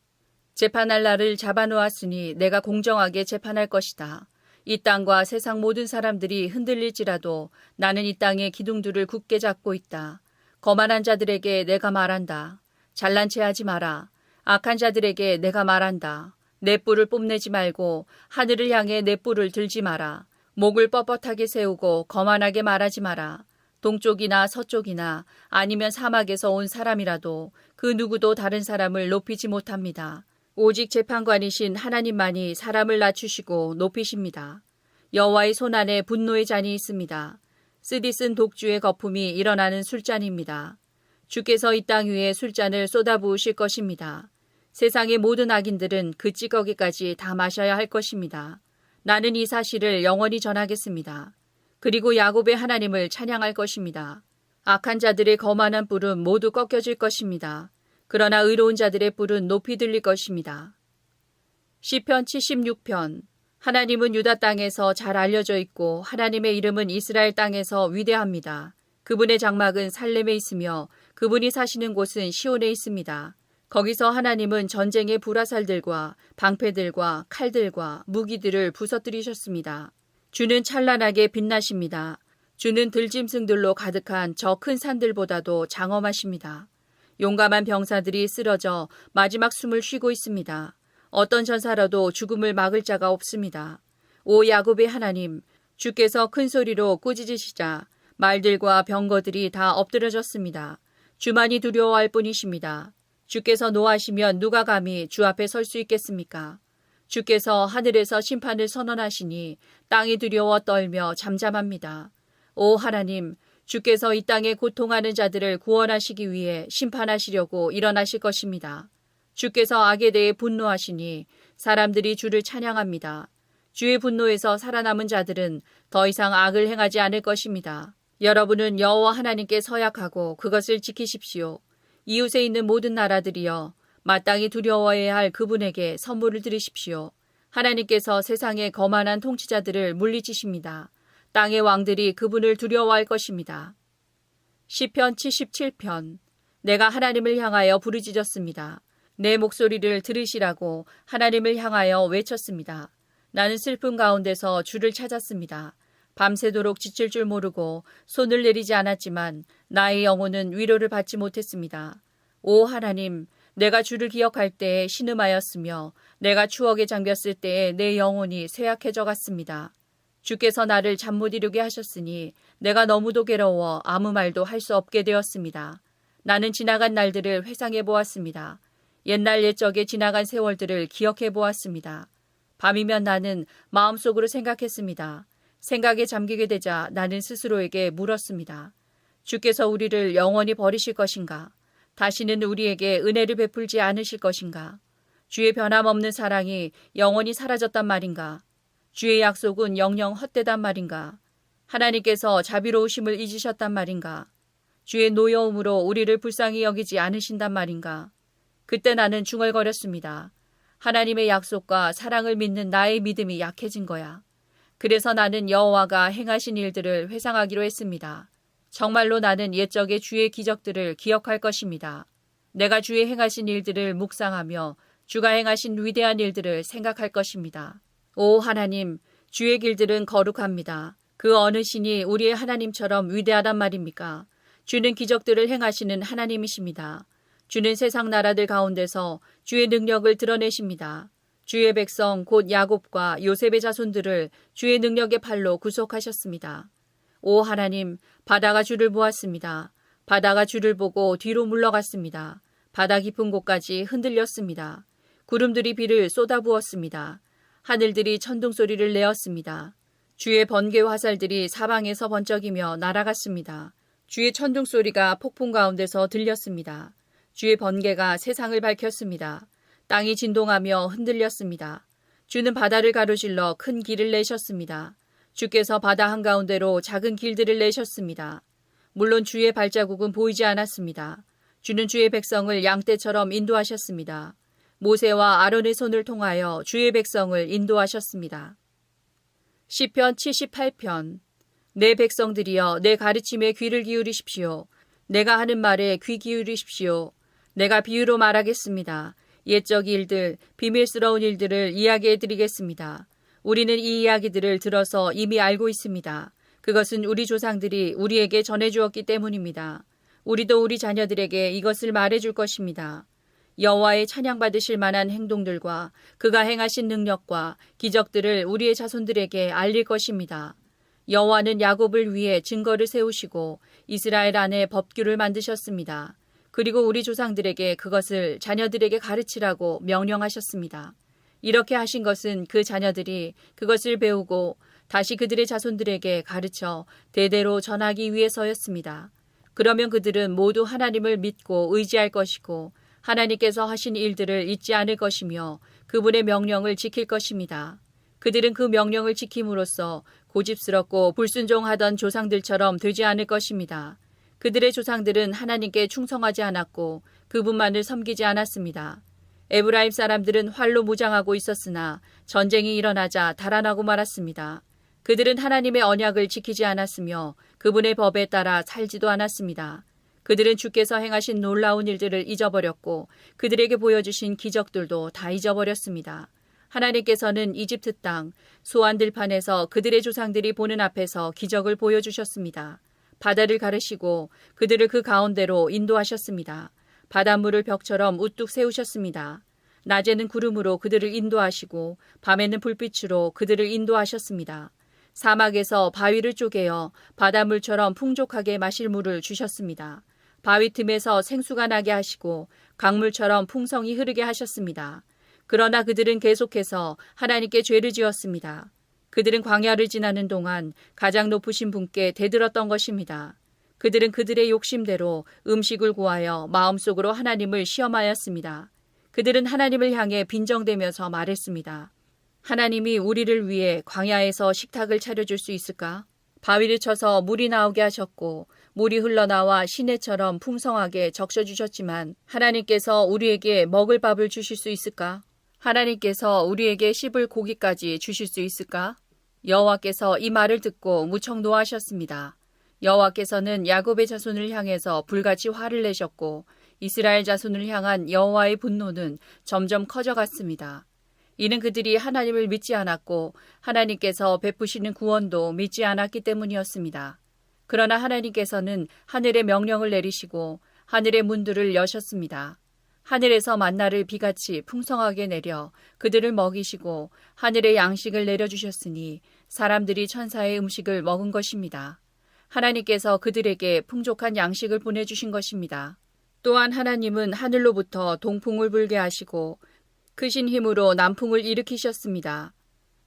재판할 날을 잡아놓았으니 내가 공정하게 재판할 것이다. 이 땅과 세상 모든 사람들이 흔들릴지라도 나는 이 땅의 기둥들을 굳게 잡고 있다. 거만한 자들에게 내가 말한다. 잘난 체 하지 마라. 악한 자들에게 내가 말한다. 내 뿔을 뽐내지 말고 하늘을 향해 내 뿔을 들지 마라. 목을 뻣뻣하게 세우고 거만하게 말하지 마라. 동쪽이나 서쪽이나 아니면 사막에서 온 사람이라도 그 누구도 다른 사람을 높이지 못합니다. 오직 재판관이신 하나님만이 사람을 낮추시고 높이십니다. 여호와의 손안에 분노의 잔이 있습니다. 쓰디쓴 독주의 거품이 일어나는 술잔입니다. 주께서 이 땅 위에 술잔을 쏟아부으실 것입니다. 세상의 모든 악인들은 그 찌꺼기까지 다 마셔야 할 것입니다. 나는 이 사실을 영원히 전하겠습니다. 그리고 야곱의 하나님을 찬양할 것입니다. 악한 자들의 거만한 뿔은 모두 꺾여질 것입니다. 그러나 의로운 자들의 뿔은 높이 들릴 것입니다. 시편 76편. 하나님은 유다 땅에서 잘 알려져 있고 하나님의 이름은 이스라엘 땅에서 위대합니다. 그분의 장막은 살렘에 있으며 그분이 사시는 곳은 시온에 있습니다. 거기서 하나님은 전쟁의 불화살들과 방패들과 칼들과 무기들을 부서뜨리셨습니다. 주는 찬란하게 빛나십니다. 주는 들짐승들로 가득한 저 큰 산들보다도 장엄하십니다. 용감한 병사들이 쓰러져 마지막 숨을 쉬고 있습니다. 어떤 전사라도 죽음을 막을 자가 없습니다. 오 야곱의 하나님, 주께서 큰 소리로 꾸짖으시자 말들과 병거들이 다 엎드려졌습니다. 주만이 두려워할 뿐이십니다. 주께서 노하시면 누가 감히 주 앞에 설 수 있겠습니까? 주께서 하늘에서 심판을 선언하시니 땅이 두려워 떨며 잠잠합니다. 오 하나님, 주께서 이 땅에 고통하는 자들을 구원하시기 위해 심판하시려고 일어나실 것입니다. 주께서 악에 대해 분노하시니 사람들이 주를 찬양합니다. 주의 분노에서 살아남은 자들은 더 이상 악을 행하지 않을 것입니다. 여러분은 여호와 하나님께 서약하고 그것을 지키십시오. 이웃에 있는 모든 나라들이여 마땅히 두려워해야 할 그분에게 선물을 드리십시오. 하나님께서 세상의 거만한 통치자들을 물리치십니다. 땅의 왕들이 그분을 두려워할 것입니다. 시편 77편. 내가 하나님을 향하여 부르짖었습니다. 내 목소리를 들으시라고 하나님을 향하여 외쳤습니다. 나는 슬픔 가운데서 주를 찾았습니다. 밤새도록 지칠 줄 모르고 손을 내리지 않았지만 나의 영혼은 위로를 받지 못했습니다. 오 하나님, 내가 주를 기억할 때에 신음하였으며 내가 추억에 잠겼을 때에 내 영혼이 쇠약해져 갔습니다. 주께서 나를 잠 못 이루게 하셨으니 내가 너무도 괴로워 아무 말도 할 수 없게 되었습니다. 나는 지나간 날들을 회상해 보았습니다. 옛날 옛적에 지나간 세월들을 기억해 보았습니다. 밤이면 나는 마음속으로 생각했습니다. 생각에 잠기게 되자 나는 스스로에게 물었습니다. 주께서 우리를 영원히 버리실 것인가? 다시는 우리에게 은혜를 베풀지 않으실 것인가? 주의 변함없는 사랑이 영원히 사라졌단 말인가? 주의 약속은 영영 헛되단 말인가? 하나님께서 자비로우심을 잊으셨단 말인가? 주의 노여움으로 우리를 불쌍히 여기지 않으신단 말인가? 그때 나는 중얼거렸습니다. 하나님의 약속과 사랑을 믿는 나의 믿음이 약해진 거야. 그래서 나는 여호와가 행하신 일들을 회상하기로 했습니다. 정말로 나는 옛적의 주의 기적들을 기억할 것입니다. 내가 주의 행하신 일들을 묵상하며 주가 행하신 위대한 일들을 생각할 것입니다. 오 하나님, 주의 길들은 거룩합니다. 그 어느 신이 우리의 하나님처럼 위대하단 말입니까? 주는 기적들을 행하시는 하나님이십니다. 주는 세상 나라들 가운데서 주의 능력을 드러내십니다. 주의 백성 곧 야곱과 요셉의 자손들을 주의 능력의 팔로 구속하셨습니다. 오 하나님, 바다가 주를 보았습니다. 바다가 주를 보고 뒤로 물러갔습니다. 바다 깊은 곳까지 흔들렸습니다. 구름들이 비를 쏟아부었습니다. 하늘들이 천둥소리를 내었습니다. 주의 번개 화살들이 사방에서 번쩍이며 날아갔습니다. 주의 천둥소리가 폭풍 가운데서 들렸습니다. 주의 번개가 세상을 밝혔습니다. 땅이 진동하며 흔들렸습니다. 주는 바다를 가로질러 큰 길을 내셨습니다. 주께서 바다 한가운데로 작은 길들을 내셨습니다. 물론 주의 발자국은 보이지 않았습니다. 주는 주의 백성을 양떼처럼 인도하셨습니다. 모세와 아론의 손을 통하여 주의 백성을 인도하셨습니다. 시편 78편. 내 백성들이여 내 가르침에 귀를 기울이십시오. 내가 하는 말에 귀 기울이십시오. 내가 비유로 말하겠습니다. 옛적 일들, 비밀스러운 일들을 이야기해 드리겠습니다. 우리는 이 이야기들을 들어서 이미 알고 있습니다. 그것은 우리 조상들이 우리에게 전해주었기 때문입니다. 우리도 우리 자녀들에게 이것을 말해줄 것입니다. 여호와의 찬양받으실 만한 행동들과 그가 행하신 능력과 기적들을 우리의 자손들에게 알릴 것입니다. 여호와는 야곱을 위해 증거를 세우시고 이스라엘 안에 법규를 만드셨습니다. 그리고 우리 조상들에게 그것을 자녀들에게 가르치라고 명령하셨습니다. 이렇게 하신 것은 그 자녀들이 그것을 배우고 다시 그들의 자손들에게 가르쳐 대대로 전하기 위해서였습니다. 그러면 그들은 모두 하나님을 믿고 의지할 것이고 하나님께서 하신 일들을 잊지 않을 것이며 그분의 명령을 지킬 것입니다. 그들은 그 명령을 지킴으로써 고집스럽고 불순종하던 조상들처럼 되지 않을 것입니다. 그들의 조상들은 하나님께 충성하지 않았고 그분만을 섬기지 않았습니다. 에브라임 사람들은 활로 무장하고 있었으나 전쟁이 일어나자 달아나고 말았습니다. 그들은 하나님의 언약을 지키지 않았으며 그분의 법에 따라 살지도 않았습니다. 그들은 주께서 행하신 놀라운 일들을 잊어버렸고 그들에게 보여주신 기적들도 다 잊어버렸습니다. 하나님께서는 이집트 땅 소안 들판에서 그들의 조상들이 보는 앞에서 기적을 보여주셨습니다. 바다를 가르시고 그들을 그 가운데로 인도하셨습니다. 바닷물을 벽처럼 우뚝 세우셨습니다. 낮에는 구름으로 그들을 인도하시고 밤에는 불빛으로 그들을 인도하셨습니다. 사막에서 바위를 쪼개어 바닷물처럼 풍족하게 마실 물을 주셨습니다. 바위 틈에서 생수가 나게 하시고 강물처럼 풍성히 흐르게 하셨습니다. 그러나 그들은 계속해서 하나님께 죄를 지었습니다. 그들은 광야를 지나는 동안 가장 높으신 분께 대들었던 것입니다. 그들은 그들의 욕심대로 음식을 구하여 마음속으로 하나님을 시험하였습니다. 그들은 하나님을 향해 빈정대면서 말했습니다. 하나님이 우리를 위해 광야에서 식탁을 차려줄 수 있을까? 바위를 쳐서 물이 나오게 하셨고 물이 흘러나와 시내처럼 풍성하게 적셔주셨지만 하나님께서 우리에게 먹을 밥을 주실 수 있을까? 하나님께서 우리에게 씹을 고기까지 주실 수 있을까? 여호와께서 이 말을 듣고 무척 노하셨습니다. 여호와께서는 야곱의 자손을 향해서 불같이 화를 내셨고 이스라엘 자손을 향한 여호와의 분노는 점점 커져갔습니다. 이는 그들이 하나님을 믿지 않았고 하나님께서 베푸시는 구원도 믿지 않았기 때문이었습니다. 그러나 하나님께서는 하늘에 명령을 내리시고 하늘의 문들을 여셨습니다. 하늘에서 만나를 비같이 풍성하게 내려 그들을 먹이시고 하늘의 양식을 내려주셨으니 사람들이 천사의 음식을 먹은 것입니다. 하나님께서 그들에게 풍족한 양식을 보내주신 것입니다. 또한 하나님은 하늘로부터 동풍을 불게 하시고 크신 힘으로 남풍을 일으키셨습니다.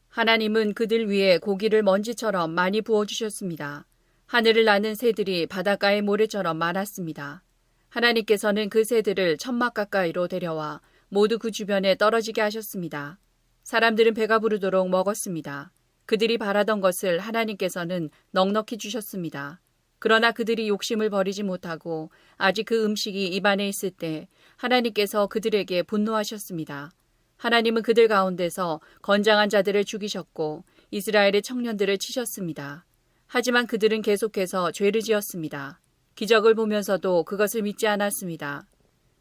하나님은 그들 위에 고기를 먼지처럼 많이 부어주셨습니다. 하늘을 나는 새들이 바닷가의 모래처럼 많았습니다. 하나님께서는 그 새들을 천막 가까이로 데려와 모두 그 주변에 떨어지게 하셨습니다. 사람들은 배가 부르도록 먹었습니다. 그들이 바라던 것을 하나님께서는 넉넉히 주셨습니다. 그러나 그들이 욕심을 버리지 못하고 아직 그 음식이 입안에 있을 때 하나님께서 그들에게 분노하셨습니다. 하나님은 그들 가운데서 건장한 자들을 죽이셨고 이스라엘의 청년들을 치셨습니다. 하지만 그들은 계속해서 죄를 지었습니다. 기적을 보면서도 그것을 믿지 않았습니다.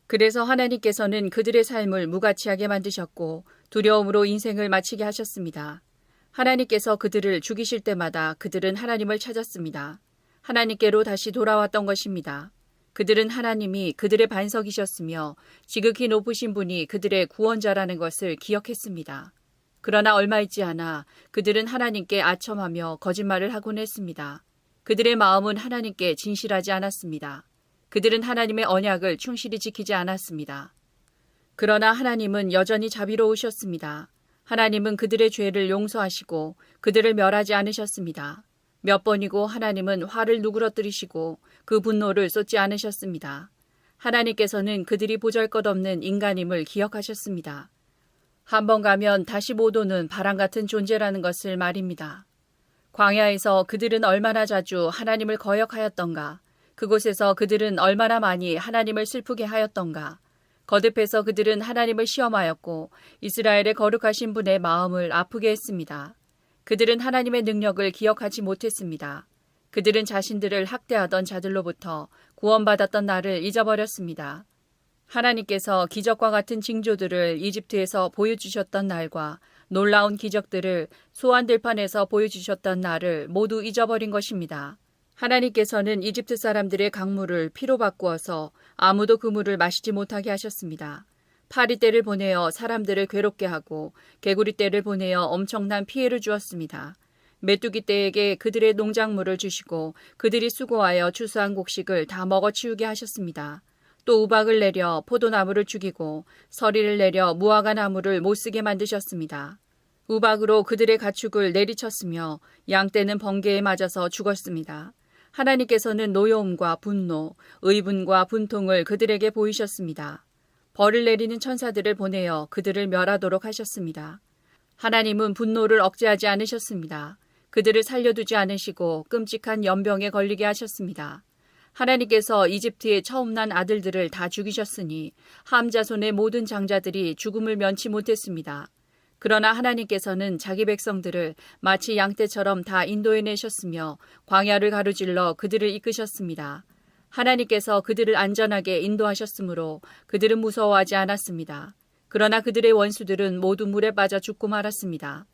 그래서 하나님께서는 그들의 삶을 무가치하게 만드셨고 두려움으로 인생을 마치게 하셨습니다. 하나님께서 그들을 죽이실 때마다 그들은 하나님을 찾았습니다. 하나님께로 다시 돌아왔던 것입니다. 그들은 하나님이 그들의 반석이셨으며 지극히 높으신 분이 그들의 구원자라는 것을 기억했습니다. 그러나 얼마 있지 않아 그들은 하나님께 아첨하며 거짓말을 하곤 했습니다. 그들의 마음은 하나님께 진실하지 않았습니다. 그들은 하나님의 언약을 충실히 지키지 않았습니다. 그러나 하나님은 여전히 자비로우셨습니다. 하나님은 그들의 죄를 용서하시고 그들을 멸하지 않으셨습니다. 몇 번이고 하나님은 화를 누그러뜨리시고 그 분노를 쏟지 않으셨습니다. 하나님께서는 그들이 보잘것없는 인간임을 기억하셨습니다. 한 번 가면 다시 못 오는 바람 같은 존재라는 것을 말입니다. 광야에서 그들은 얼마나 자주 하나님을 거역하였던가, 그곳에서 그들은 얼마나 많이 하나님을 슬프게 하였던가, 거듭해서 그들은 하나님을 시험하였고 이스라엘의 거룩하신 분의 마음을 아프게 했습니다. 그들은 하나님의 능력을 기억하지 못했습니다. 그들은 자신들을 학대하던 자들로부터 구원받았던 날을 잊어버렸습니다. 하나님께서 기적과 같은 징조들을 이집트에서 보여주셨던 날과 놀라운 기적들을 소안 들판에서 보여주셨던 날을 모두 잊어버린 것입니다. 하나님께서는 이집트 사람들의 강물을 피로 바꾸어서 아무도 그 물을 마시지 못하게 하셨습니다. 파리떼를 보내어 사람들을 괴롭게 하고 개구리떼를 보내어 엄청난 피해를 주었습니다. 메뚜기떼에게 그들의 농작물을 주시고 그들이 수고하여 추수한 곡식을 다 먹어치우게 하셨습니다. 또 우박을 내려 포도나무를 죽이고 서리를 내려 무화과 나무를 못쓰게 만드셨습니다. 우박으로 그들의 가축을 내리쳤으며 양떼는 번개에 맞아서 죽었습니다. 하나님께서는 노여움과 분노, 의분과 분통을 그들에게 보이셨습니다. 벌을 내리는 천사들을 보내어 그들을 멸하도록 하셨습니다. 하나님은 분노를 억제하지 않으셨습니다. 그들을 살려두지 않으시고 끔찍한 연병에 걸리게 하셨습니다. 하나님께서 이집트에 처음 난 아들들을 다 죽이셨으니 함 자손의 모든 장자들이 죽음을 면치 못했습니다. 그러나 하나님께서는 자기 백성들을 마치 양떼처럼 다 인도해내셨으며 광야를 가로질러 그들을 이끄셨습니다. 하나님께서 그들을 안전하게 인도하셨으므로 그들은 무서워하지 않았습니다. 그러나 그들의 원수들은 모두 물에 빠져 죽고 말았습니다.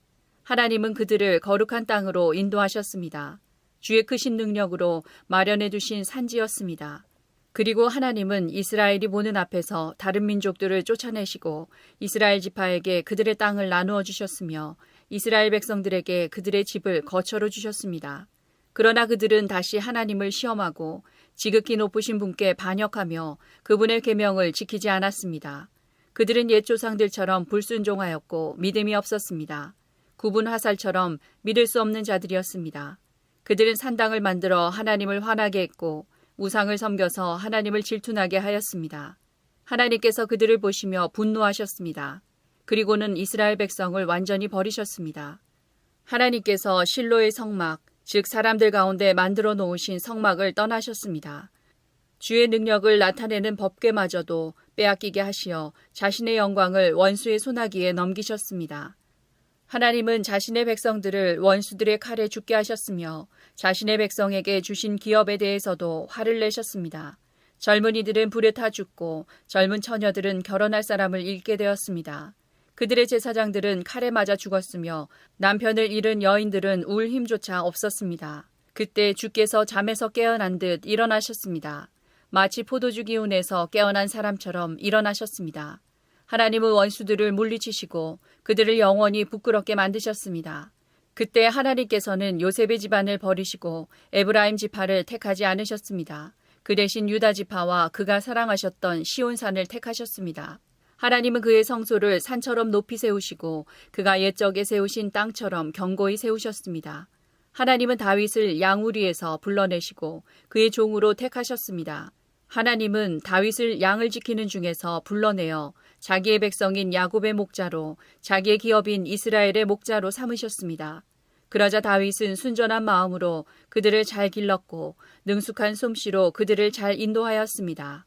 하나님은 그들을 거룩한 땅으로 인도하셨습니다. 주의 크신 능력으로 마련해 두신 산지였습니다. 그리고 하나님은 이스라엘이 보는 앞에서 다른 민족들을 쫓아내시고 이스라엘 지파에게 그들의 땅을 나누어 주셨으며 이스라엘 백성들에게 그들의 집을 거처로 주셨습니다. 그러나 그들은 다시 하나님을 시험하고 지극히 높으신 분께 반역하며 그분의 계명을 지키지 않았습니다. 그들은 옛 조상들처럼 불순종하였고 믿음이 없었습니다. 굽은 화살처럼 믿을 수 없는 자들이었습니다. 그들은 산당을 만들어 하나님을 화나게 했고 우상을 섬겨서 하나님을 질투나게 하였습니다. 하나님께서 그들을 보시며 분노하셨습니다. 그리고는 이스라엘 백성을 완전히 버리셨습니다. 하나님께서 실로의 성막, 즉 사람들 가운데 만들어 놓으신 성막을 떠나셨습니다. 주의 능력을 나타내는 법궤마저도 빼앗기게 하시어 자신의 영광을 원수의 손아귀에 넘기셨습니다. 하나님은 자신의 백성들을 원수들의 칼에 죽게 하셨으며 자신의 백성에게 주신 기업에 대해서도 화를 내셨습니다. 젊은이들은 불에 타 죽고 젊은 처녀들은 결혼할 사람을 잃게 되었습니다. 그들의 제사장들은 칼에 맞아 죽었으며 남편을 잃은 여인들은 울 힘조차 없었습니다. 그때 주께서 잠에서 깨어난 듯 일어나셨습니다. 마치 포도주 기운에서 깨어난 사람처럼 일어나셨습니다. 하나님은 원수들을 물리치시고 그들을 영원히 부끄럽게 만드셨습니다. 그때 하나님께서는 요셉의 집안을 버리시고 에브라임 지파를 택하지 않으셨습니다. 그 대신 유다 지파와 그가 사랑하셨던 시온산을 택하셨습니다. 하나님은 그의 성소를 산처럼 높이 세우시고 그가 옛적에 세우신 땅처럼 견고히 세우셨습니다. 하나님은 다윗을 양우리에서 불러내시고 그의 종으로 택하셨습니다. 하나님은 다윗을 양을 지키는 중에서 불러내어 자기의 백성인 야곱의 목자로 자기의 기업인 이스라엘의 목자로 삼으셨습니다. 그러자 다윗은 순전한 마음으로 그들을 잘 길렀고 능숙한 솜씨로 그들을 잘 인도하였습니다.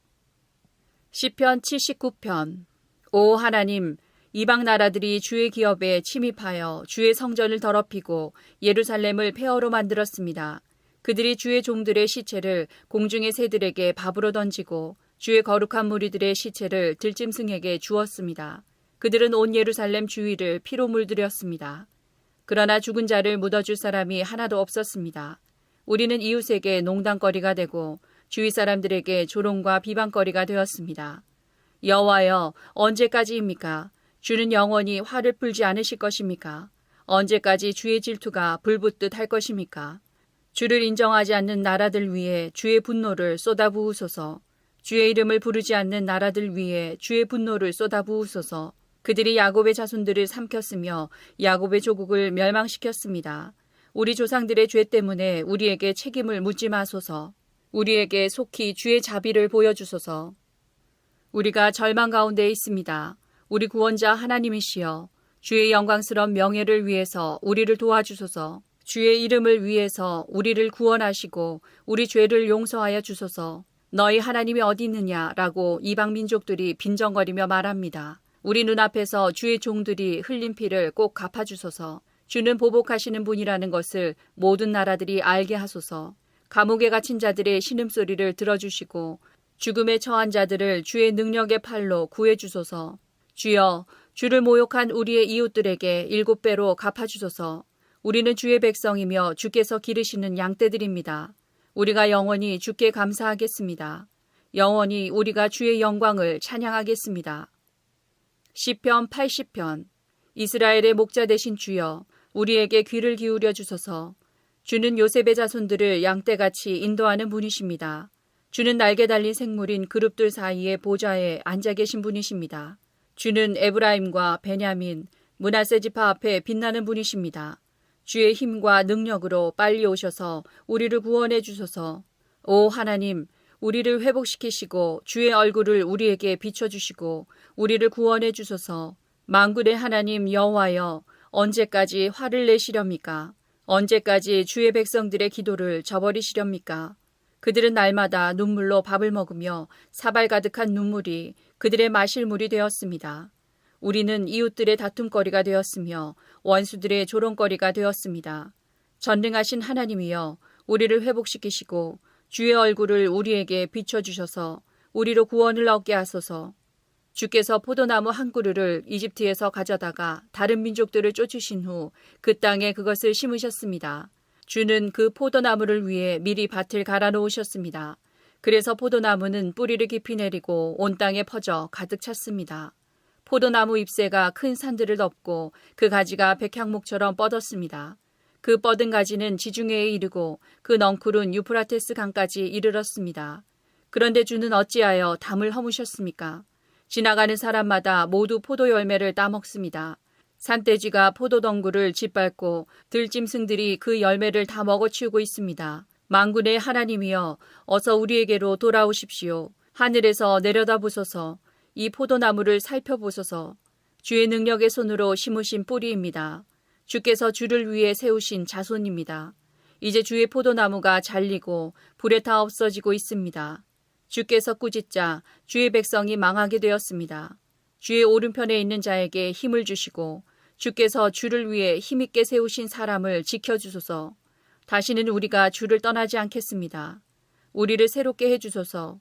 시편 79편. 오 하나님, 이방 나라들이 주의 기업에 침입하여 주의 성전을 더럽히고 예루살렘을 폐허로 만들었습니다. 그들이 주의 종들의 시체를 공중의 새들에게 밥으로 던지고 주의 거룩한 무리들의 시체를 들짐승에게 주었습니다. 그들은 온 예루살렘 주위를 피로 물들였습니다. 그러나 죽은 자를 묻어줄 사람이 하나도 없었습니다. 우리는 이웃에게 농담거리가 되고 주위 사람들에게 조롱과 비방거리가 되었습니다. 여호와여, 언제까지입니까? 주는 영원히 화를 풀지 않으실 것입니까? 언제까지 주의 질투가 불붙듯 할 것입니까? 주를 인정하지 않는 나라들 위에 주의 분노를 쏟아부으소서. 주의 이름을 부르지 않는 나라들 위에 주의 분노를 쏟아부으소서. 그들이 야곱의 자손들을 삼켰으며 야곱의 조국을 멸망시켰습니다. 우리 조상들의 죄 때문에 우리에게 책임을 묻지 마소서. 우리에게 속히 주의 자비를 보여주소서. 우리가 절망 가운데 있습니다. 우리 구원자 하나님이시여, 주의 영광스러운 명예를 위해서 우리를 도와주소서. 주의 이름을 위해서 우리를 구원하시고 우리 죄를 용서하여 주소서. 너희 하나님이 어디 있느냐라고 이방 민족들이 빈정거리며 말합니다. 우리 눈앞에서 주의 종들이 흘린 피를 꼭 갚아주소서. 주는 보복하시는 분이라는 것을 모든 나라들이 알게 하소서. 감옥에 갇힌 자들의 신음소리를 들어주시고 죽음에 처한 자들을 주의 능력의 팔로 구해주소서. 주여, 주를 모욕한 우리의 이웃들에게 7배로 갚아주소서. 우리는 주의 백성이며 주께서 기르시는 양떼들입니다. 우리가 영원히 주께 감사하겠습니다. 영원히 우리가 주의 영광을 찬양하겠습니다. 시편 80편. 이스라엘의 목자 되신 주여, 우리에게 귀를 기울여 주소서. 주는 요셉의 자손들을 양떼같이 인도하는 분이십니다. 주는 날개 달린 생물인 그룹들 사이의 보좌에 앉아 계신 분이십니다. 주는 에브라임과 베냐민, 므낫세 지파 앞에 빛나는 분이십니다. 주의 힘과 능력으로 빨리 오셔서 우리를 구원해 주소서. 오 하나님, 우리를 회복시키시고 주의 얼굴을 우리에게 비춰주시고 우리를 구원해 주소서. 만군의 하나님 여호와여, 언제까지 화를 내시렵니까? 언제까지 주의 백성들의 기도를 저버리시렵니까? 그들은 날마다 눈물로 밥을 먹으며 사발 가득한 눈물이 그들의 마실 물이 되었습니다. 우리는 이웃들의 다툼거리가 되었으며 원수들의 조롱거리가 되었습니다. 전능하신 하나님이여, 우리를 회복시키시고 주의 얼굴을 우리에게 비춰주셔서 우리로 구원을 얻게 하소서. 주께서 포도나무 한 그루를 이집트에서 가져다가 다른 민족들을 쫓으신 후 그 땅에 그것을 심으셨습니다. 주는 그 포도나무를 위해 미리 밭을 갈아 놓으셨습니다. 그래서 포도나무는 뿌리를 깊이 내리고 온 땅에 퍼져 가득 찼습니다. 포도나무 잎새가 큰 산들을 덮고 그 가지가 백향목처럼 뻗었습니다. 그 뻗은 가지는 지중해에 이르고 그 넝쿨은 유프라테스 강까지 이르렀습니다. 그런데 주는 어찌하여 담을 허무셨습니까? 지나가는 사람마다 모두 포도 열매를 따먹습니다. 산돼지가 포도덩굴을 짓밟고 들짐승들이 그 열매를 다 먹어치우고 있습니다. 만군의 하나님이여, 어서 우리에게로 돌아오십시오. 하늘에서 내려다보소서. 이 포도나무를 살펴보소서. 주의 능력의 손으로 심으신 뿌리입니다. 주께서 주를 위해 세우신 자손입니다. 이제 주의 포도나무가 잘리고 불에 타 없어지고 있습니다. 주께서 꾸짖자 주의 백성이 망하게 되었습니다. 주의 오른편에 있는 자에게 힘을 주시고 주께서 주를 위해 힘있게 세우신 사람을 지켜주소서. 다시는 우리가 주를 떠나지 않겠습니다. 우리를 새롭게 해주소서.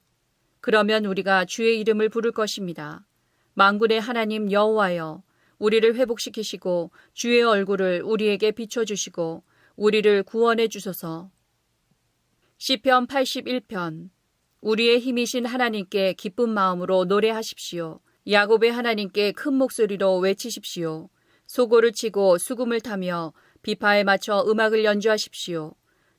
그러면 우리가 주의 이름을 부를 것입니다. 만군의 하나님 여호와여, 우리를 회복시키시고 주의 얼굴을 우리에게 비춰주시고 우리를 구원해 주소서. 시편 81편. 우리의 힘이신 하나님께 기쁜 마음으로 노래하십시오. 야곱의 하나님께 큰 목소리로 외치십시오. 소고를 치고 수금을 타며 비파에 맞춰 음악을 연주하십시오.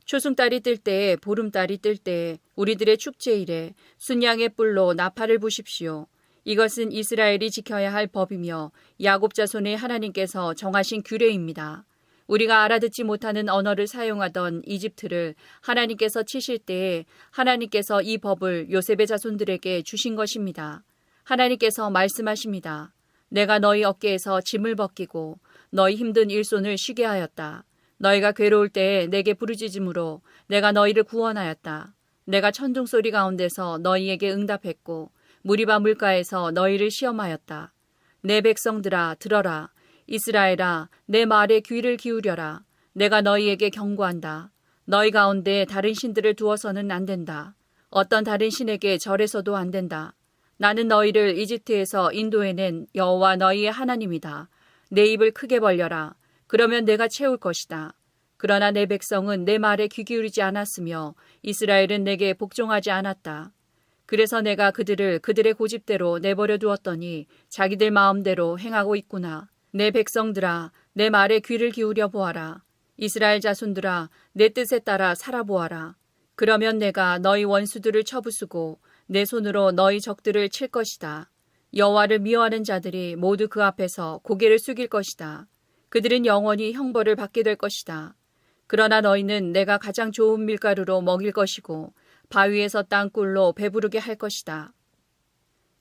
초승달이 뜰 때에 보름달이 뜰 때에 우리들의 축제일에 순양의 뿔로 나팔을 부십시오. 이것은 이스라엘이 지켜야 할 법이며 야곱 자손의 하나님께서 정하신 규례입니다. 우리가 알아듣지 못하는 언어를 사용하던 이집트를 하나님께서 치실 때에 하나님께서 이 법을 요셉의 자손들에게 주신 것입니다. 하나님께서 말씀하십니다. 내가 너희 어깨에서 짐을 벗기고 너희 힘든 일손을 쉬게 하였다. 너희가 괴로울 때에 내게 부르짖음으로 내가 너희를 구원하였다. 내가 천둥소리 가운데서 너희에게 응답했고 무리바 물가에서 너희를 시험하였다. 내 백성들아 들어라. 이스라엘아 내 말에 귀를 기울여라. 내가 너희에게 경고한다. 너희 가운데 다른 신들을 두어서는 안 된다. 어떤 다른 신에게 절해서도 안 된다. 나는 너희를 이집트에서 인도해낸 여호와 너희의 하나님이다. 내 입을 크게 벌려라. 그러면 내가 채울 것이다. 그러나 내 백성은 내 말에 귀 기울이지 않았으며 이스라엘은 내게 복종하지 않았다. 그래서 내가 그들을 그들의 고집대로 내버려 두었더니 자기들 마음대로 행하고 있구나. 내 백성들아 내 말에 귀를 기울여 보아라. 이스라엘 자손들아 내 뜻에 따라 살아보아라. 그러면 내가 너희 원수들을 쳐부수고 내 손으로 너희 적들을 칠 것이다. 여호와를 미워하는 자들이 모두 그 앞에서 고개를 숙일 것이다. 그들은 영원히 형벌을 받게 될 것이다. 그러나 너희는 내가 가장 좋은 밀가루로 먹일 것이고 바위에서 딴 꿀로 배부르게 할 것이다.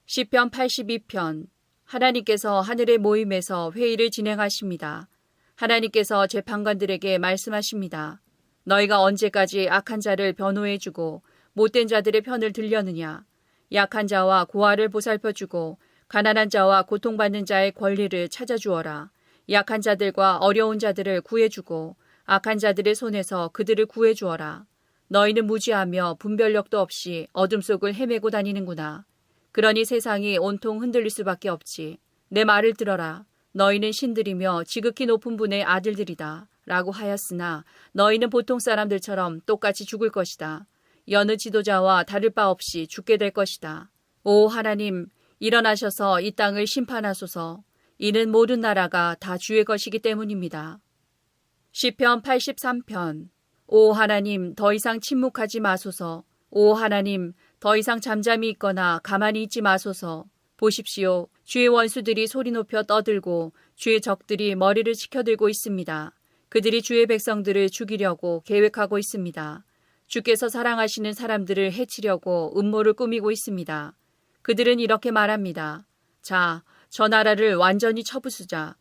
시편 82편. 하나님께서 하늘의 모임에서 회의를 진행하십니다. 하나님께서 재판관들에게 말씀하십니다. 너희가 언제까지 악한 자를 변호해주고 못된 자들의 편을 들려느냐. 약한 자와 고아를 보살펴주고 가난한 자와 고통받는 자의 권리를 찾아주어라. 약한 자들과 어려운 자들을 구해주고 악한 자들의 손에서 그들을 구해주어라. 너희는 무지하며 분별력도 없이 어둠 속을 헤매고 다니는구나. 그러니 세상이 온통 흔들릴 수밖에 없지. 내 말을 들어라. 너희는 신들이며 지극히 높은 분의 아들들이다. 라고 하였으나 너희는 보통 사람들처럼 똑같이 죽을 것이다. 여느 지도자와 다를 바 없이 죽게 될 것이다. 오 하나님, 일어나셔서 이 땅을 심판하소서. 이는 모든 나라가 다 주의 것이기 때문입니다. 시편 83편. 오 하나님, 더 이상 침묵하지 마소서. 오 하나님, 더 이상 잠잠히 있거나 가만히 있지 마소서. 보십시오. 주의 원수들이 소리 높여 떠들고 주의 적들이 머리를 치켜들고 있습니다. 그들이 주의 백성들을 죽이려고 계획하고 있습니다. 주께서 사랑하시는 사람들을 해치려고 음모를 꾸미고 있습니다. 그들은 이렇게 말합니다. 자, 저 나라를 완전히 쳐부수자.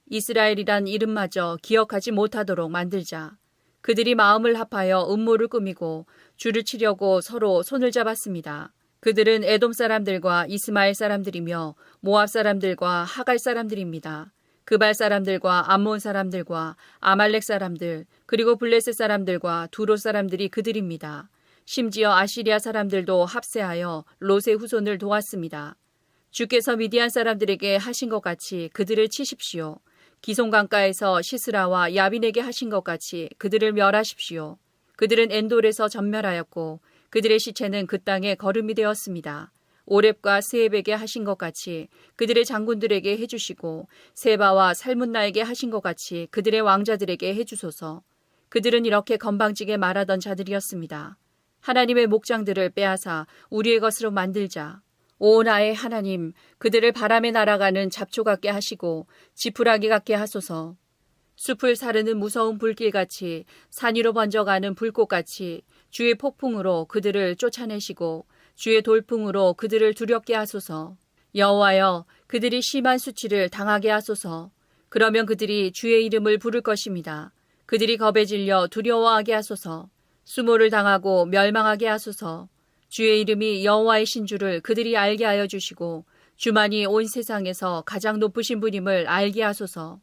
이스라엘이란 이름마저 기억하지 못하도록 만들자. 그들이 마음을 합하여 음모를 꾸미고 줄을 치려고 서로 손을 잡았습니다. 그들은 에돔 사람들과 이스마엘 사람들이며 모압 사람들과 하갈 사람들입니다. 그발 사람들과 암몬 사람들과 아말렉 사람들 그리고 블레셋 사람들과 두로 사람들이 그들입니다. 심지어 아시리아 사람들도 합세하여 롯의 후손을 도왔습니다. 주께서 미디안 사람들에게 하신 것 같이 그들을 치십시오. 기손 강가에서 시스라와 야빈에게 하신 것 같이 그들을 멸하십시오. 그들은 엔돌에서 전멸하였고 그들의 시체는 그 땅에 거름이 되었습니다. 오렙과 스앱에게 하신 것 같이 그들의 장군들에게 해주시고 세바와 살문나에게 하신 것 같이 그들의 왕자들에게 해주소서. 그들은 이렇게 건방지게 말하던 자들이었습니다. 하나님의 목장들을 빼앗아 우리의 것으로 만들자. 오 나의 하나님, 그들을 바람에 날아가는 잡초 같게 하시고 지푸라기 같게 하소서. 숲을 사르는 무서운 불길같이 산 위로 번져가는 불꽃같이 주의 폭풍으로 그들을 쫓아내시고 주의 돌풍으로 그들을 두렵게 하소서. 여호와여, 그들이 심한 수치를 당하게 하소서. 그러면 그들이 주의 이름을 부를 것입니다. 그들이 겁에 질려 두려워하게 하소서. 수모를 당하고 멸망하게 하소서. 주의 이름이 여호와이신 줄을 그들이 알게 하여 주시고 주만이 온 세상에서 가장 높으신 분임을 알게 하소서.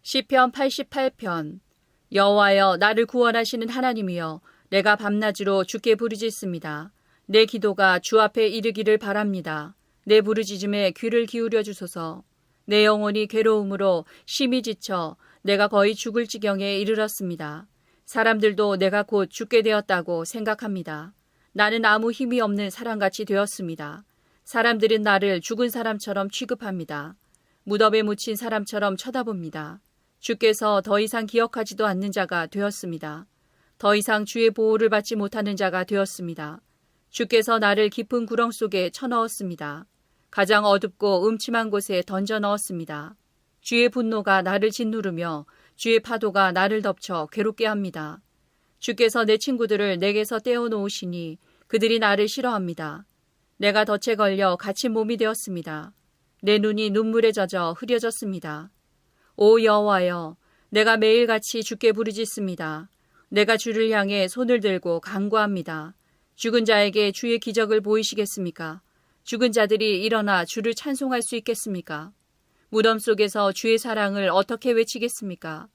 시편 88편. 여호와여, 나를 구원하시는 하나님이여, 내가 밤낮으로 주께 부르짖습니다. 내 기도가 주 앞에 이르기를 바랍니다. 내 부르짖음에 귀를 기울여 주소서. 내 영혼이 괴로움으로 심히 지쳐 내가 거의 죽을 지경에 이르렀습니다. 사람들도 내가 곧 죽게 되었다고 생각합니다. 나는 아무 힘이 없는 사람같이 되었습니다. 사람들은 나를 죽은 사람처럼 취급합니다. 무덤에 묻힌 사람처럼 쳐다봅니다. 주께서 더 이상 기억하지도 않는 자가 되었습니다. 더 이상 주의 보호를 받지 못하는 자가 되었습니다. 주께서 나를 깊은 구렁 속에 쳐넣었습니다. 가장 어둡고 음침한 곳에 던져 넣었습니다. 주의 분노가 나를 짓누르며 주의 파도가 나를 덮쳐 괴롭게 합니다. 주께서 내 친구들을 내게서 떼어놓으시니 그들이 나를 싫어합니다. 내가 덫에 걸려 갇힌 몸이 되었습니다. 내 눈이 눈물에 젖어 흐려졌습니다. 오 여호와여, 내가 매일같이 주께 부르짖습니다. 내가 주를 향해 손을 들고 간구합니다. 죽은 자에게 주의 기적을 보이시겠습니까? 죽은 자들이 일어나 주를 찬송할 수 있겠습니까? 무덤 속에서 주의 사랑을 어떻게 외치겠습니까?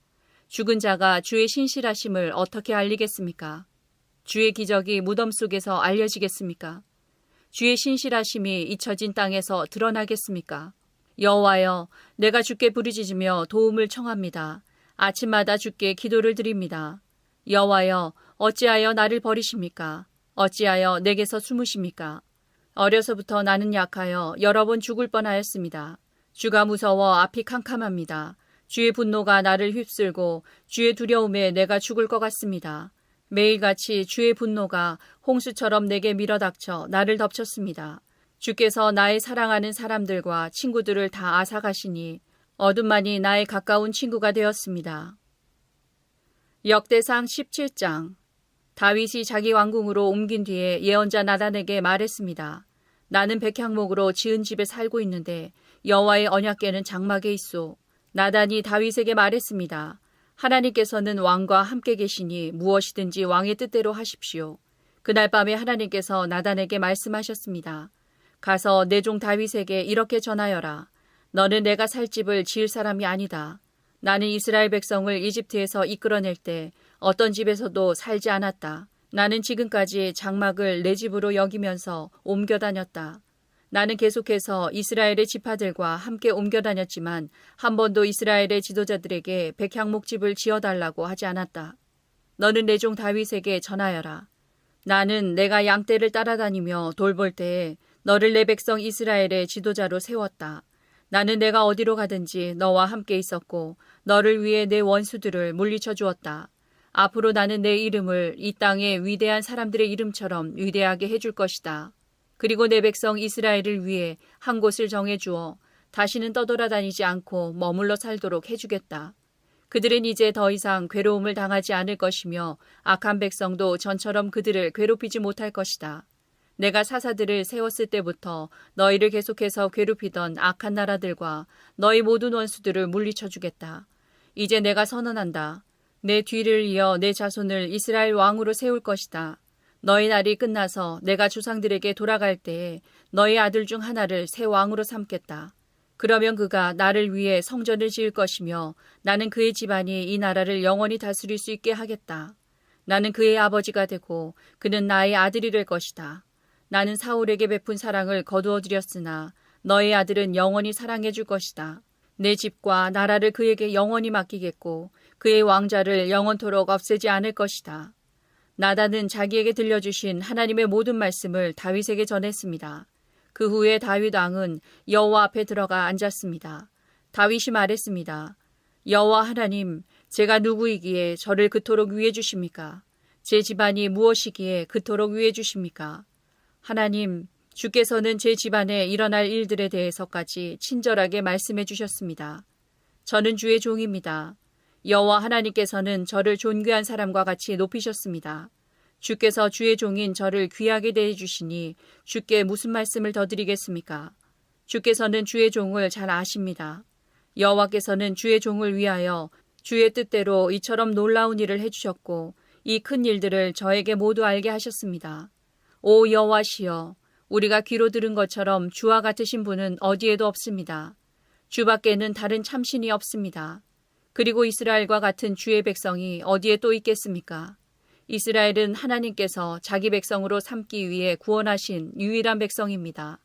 죽은 자가 주의 신실하심을 어떻게 알리겠습니까? 주의 기적이 무덤 속에서 알려지겠습니까? 주의 신실하심이 잊혀진 땅에서 드러나겠습니까? 여호와여, 내가 주께 부르짖으며 도움을 청합니다. 아침마다 주께 기도를 드립니다. 여호와여, 어찌하여 나를 버리십니까? 어찌하여 내게서 숨으십니까? 어려서부터 나는 약하여 여러 번 죽을 뻔하였습니다. 주가 무서워 앞이 캄캄합니다. 주의 분노가 나를 휩쓸고 주의 두려움에 내가 죽을 것 같습니다. 매일같이 주의 분노가 홍수처럼 내게 밀어닥쳐 나를 덮쳤습니다. 주께서 나의 사랑하는 사람들과 친구들을 다 앗아가시니 어둠만이 나의 가까운 친구가 되었습니다. 역대상 17장. 다윗이 자기 왕궁으로 옮긴 뒤에 예언자 나단에게 말했습니다. 나는 백향목으로 지은 집에 살고 있는데 여호와의 언약궤는 장막에 있소. 나단이 다윗에게 말했습니다. 하나님께서는 왕과 함께 계시니 무엇이든지 왕의 뜻대로 하십시오. 그날 밤에 하나님께서 나단에게 말씀하셨습니다. 가서 내 종 다윗에게 이렇게 전하여라. 너는 내가 살 집을 지을 사람이 아니다. 나는 이스라엘 백성을 이집트에서 이끌어낼 때 어떤 집에서도 살지 않았다. 나는 지금까지 장막을 내 집으로 여기면서 옮겨 다녔다. 나는 계속해서 이스라엘의 지파들과 함께 옮겨 다녔지만 한 번도 이스라엘의 지도자들에게 백향목집을 지어달라고 하지 않았다. 너는 내 종 다윗에게 전하여라. 나는 내가 양떼를 따라다니며 돌볼 때에 너를 내 백성 이스라엘의 지도자로 세웠다. 나는 내가 어디로 가든지 너와 함께 있었고 너를 위해 내 원수들을 물리쳐 주었다. 앞으로 나는 내 이름을 이 땅의 위대한 사람들의 이름처럼 위대하게 해줄 것이다. 그리고 내 백성 이스라엘을 위해 한 곳을 정해주어 다시는 떠돌아다니지 않고 머물러 살도록 해주겠다. 그들은 이제 더 이상 괴로움을 당하지 않을 것이며 악한 백성도 전처럼 그들을 괴롭히지 못할 것이다. 내가 사사들을 세웠을 때부터 너희를 계속해서 괴롭히던 악한 나라들과 너희 모든 원수들을 물리쳐 주겠다. 이제 내가 선언한다. 내 뒤를 이어 내 자손을 이스라엘 왕으로 세울 것이다. 너희 날이 끝나서 내가 조상들에게 돌아갈 때에 너희 아들 중 하나를 새 왕으로 삼겠다. 그러면 그가 나를 위해 성전을 지을 것이며 나는 그의 집안이 이 나라를 영원히 다스릴 수 있게 하겠다. 나는 그의 아버지가 되고 그는 나의 아들이 될 것이다. 나는 사울에게 베푼 사랑을 거두어드렸으나 너의 아들은 영원히 사랑해 줄 것이다. 내 집과 나라를 그에게 영원히 맡기겠고 그의 왕자를 영원토록 없애지 않을 것이다. 나단은 자기에게 들려주신 하나님의 모든 말씀을 다윗에게 전했습니다. 그 후에 다윗 왕은 여호와 앞에 들어가 앉았습니다. 다윗이 말했습니다. 여호와 하나님, 제가 누구이기에 저를 그토록 위해 주십니까? 제 집안이 무엇이기에 그토록 위해 주십니까? 하나님, 주께서는 제 집안에 일어날 일들에 대해서까지 친절하게 말씀해 주셨습니다. 저는 주의 종입니다. 여호와 하나님께서는 저를 존귀한 사람과 같이 높이셨습니다. 주께서 주의 종인 저를 귀하게 대해주시니 주께 무슨 말씀을 더 드리겠습니까? 주께서는 주의 종을 잘 아십니다. 여호와께서는 주의 종을 위하여 주의 뜻대로 이처럼 놀라운 일을 해주셨고 이 큰 일들을 저에게 모두 알게 하셨습니다. 오 여호와시여, 우리가 귀로 들은 것처럼 주와 같으신 분은 어디에도 없습니다. 주밖에는 다른 참신이 없습니다. 그리고 이스라엘과 같은 주의 백성이 어디에 또 있겠습니까? 이스라엘은 하나님께서 자기 백성으로 삼기 위해 구원하신 유일한 백성입니다.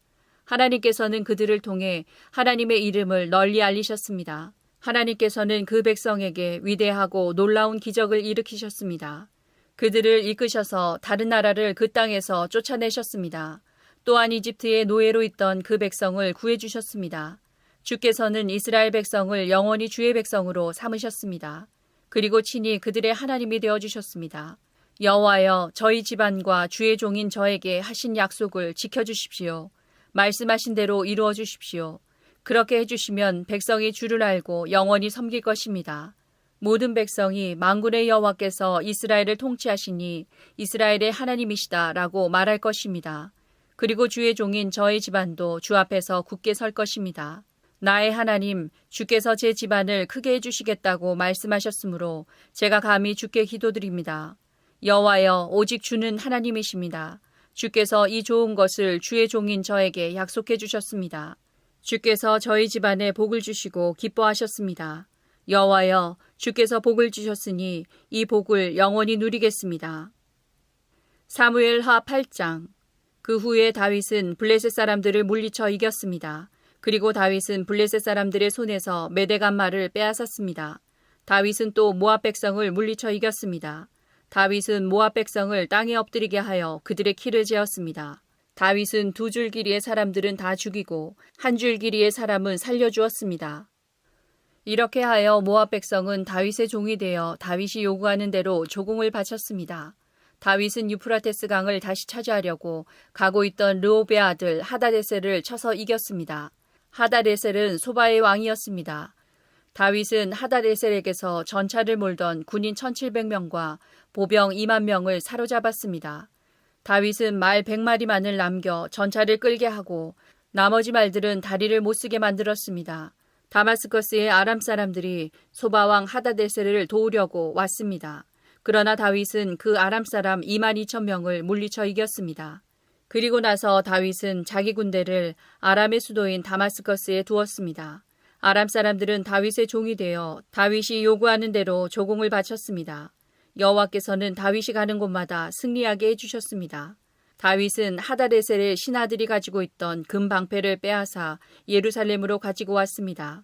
하나님께서는 그들을 통해 하나님의 이름을 널리 알리셨습니다. 하나님께서는 그 백성에게 위대하고 놀라운 기적을 일으키셨습니다. 그들을 이끄셔서 다른 나라를 그 땅에서 쫓아내셨습니다. 또한 이집트의 노예로 있던 그 백성을 구해주셨습니다. 주께서는 이스라엘 백성을 영원히 주의 백성으로 삼으셨습니다. 그리고 친히 그들의 하나님이 되어주셨습니다. 여호와여, 저희 집안과 주의 종인 저에게 하신 약속을 지켜주십시오. 말씀하신 대로 이루어 주십시오. 그렇게 해주시면 백성이 주를 알고 영원히 섬길 것입니다. 모든 백성이 만군의 여호와께서 이스라엘을 통치하시니 이스라엘의 하나님이시다라고 말할 것입니다. 그리고 주의 종인 저의 집안도 주 앞에서 굳게 설 것입니다. 나의 하나님, 주께서 제 집안을 크게 해주시겠다고 말씀하셨으므로 제가 감히 주께 기도드립니다. 여호와여, 오직 주는 하나님이십니다. 주께서 이 좋은 것을 주의 종인 저에게 약속해 주셨습니다. 주께서 저희 집안에 복을 주시고 기뻐하셨습니다. 여호와여, 주께서 복을 주셨으니 이 복을 영원히 누리겠습니다. 사무엘하 8장. 그 후에 다윗은 블레셋 사람들을 물리쳐 이겼습니다. 그리고 다윗은 블레셋 사람들의 손에서 메대간 말을 빼앗았습니다. 다윗은 또 모압 백성을 물리쳐 이겼습니다. 다윗은 모압 백성을 땅에 엎드리게 하여 그들의 키를 재었습니다. 다윗은 2줄 길이의 사람들은 다 죽이고 1줄 길이의 사람은 살려주었습니다. 이렇게 하여 모압 백성은 다윗의 종이 되어 다윗이 요구하는 대로 조공을 바쳤습니다. 다윗은 유프라테스 강을 다시 차지하려고 가고 있던 르호베의 아들 하다데셀을 쳐서 이겼습니다. 하다데셀은 소바의 왕이었습니다. 다윗은 하다데셀에게서 전차를 몰던 군인 1700명과 보병 2만 명을 사로잡았습니다. 다윗은 말 100마리만을 남겨 전차를 끌게 하고 나머지 말들은 다리를 못쓰게 만들었습니다. 다마스커스의 아람 사람들이 소바왕 하다데셀을 도우려고 왔습니다. 그러나 다윗은 그 아람 사람 2만 2천 명을 물리쳐 이겼습니다. 그리고 나서 다윗은 자기 군대를 아람의 수도인 다마스커스에 두었습니다. 아람 사람들은 다윗의 종이 되어 다윗이 요구하는 대로 조공을 바쳤습니다. 여호와께서는 다윗이 가는 곳마다 승리하게 해주셨습니다. 다윗은 하다데셀의 신하들이 가지고 있던 금 방패를 빼앗아 예루살렘으로 가지고 왔습니다.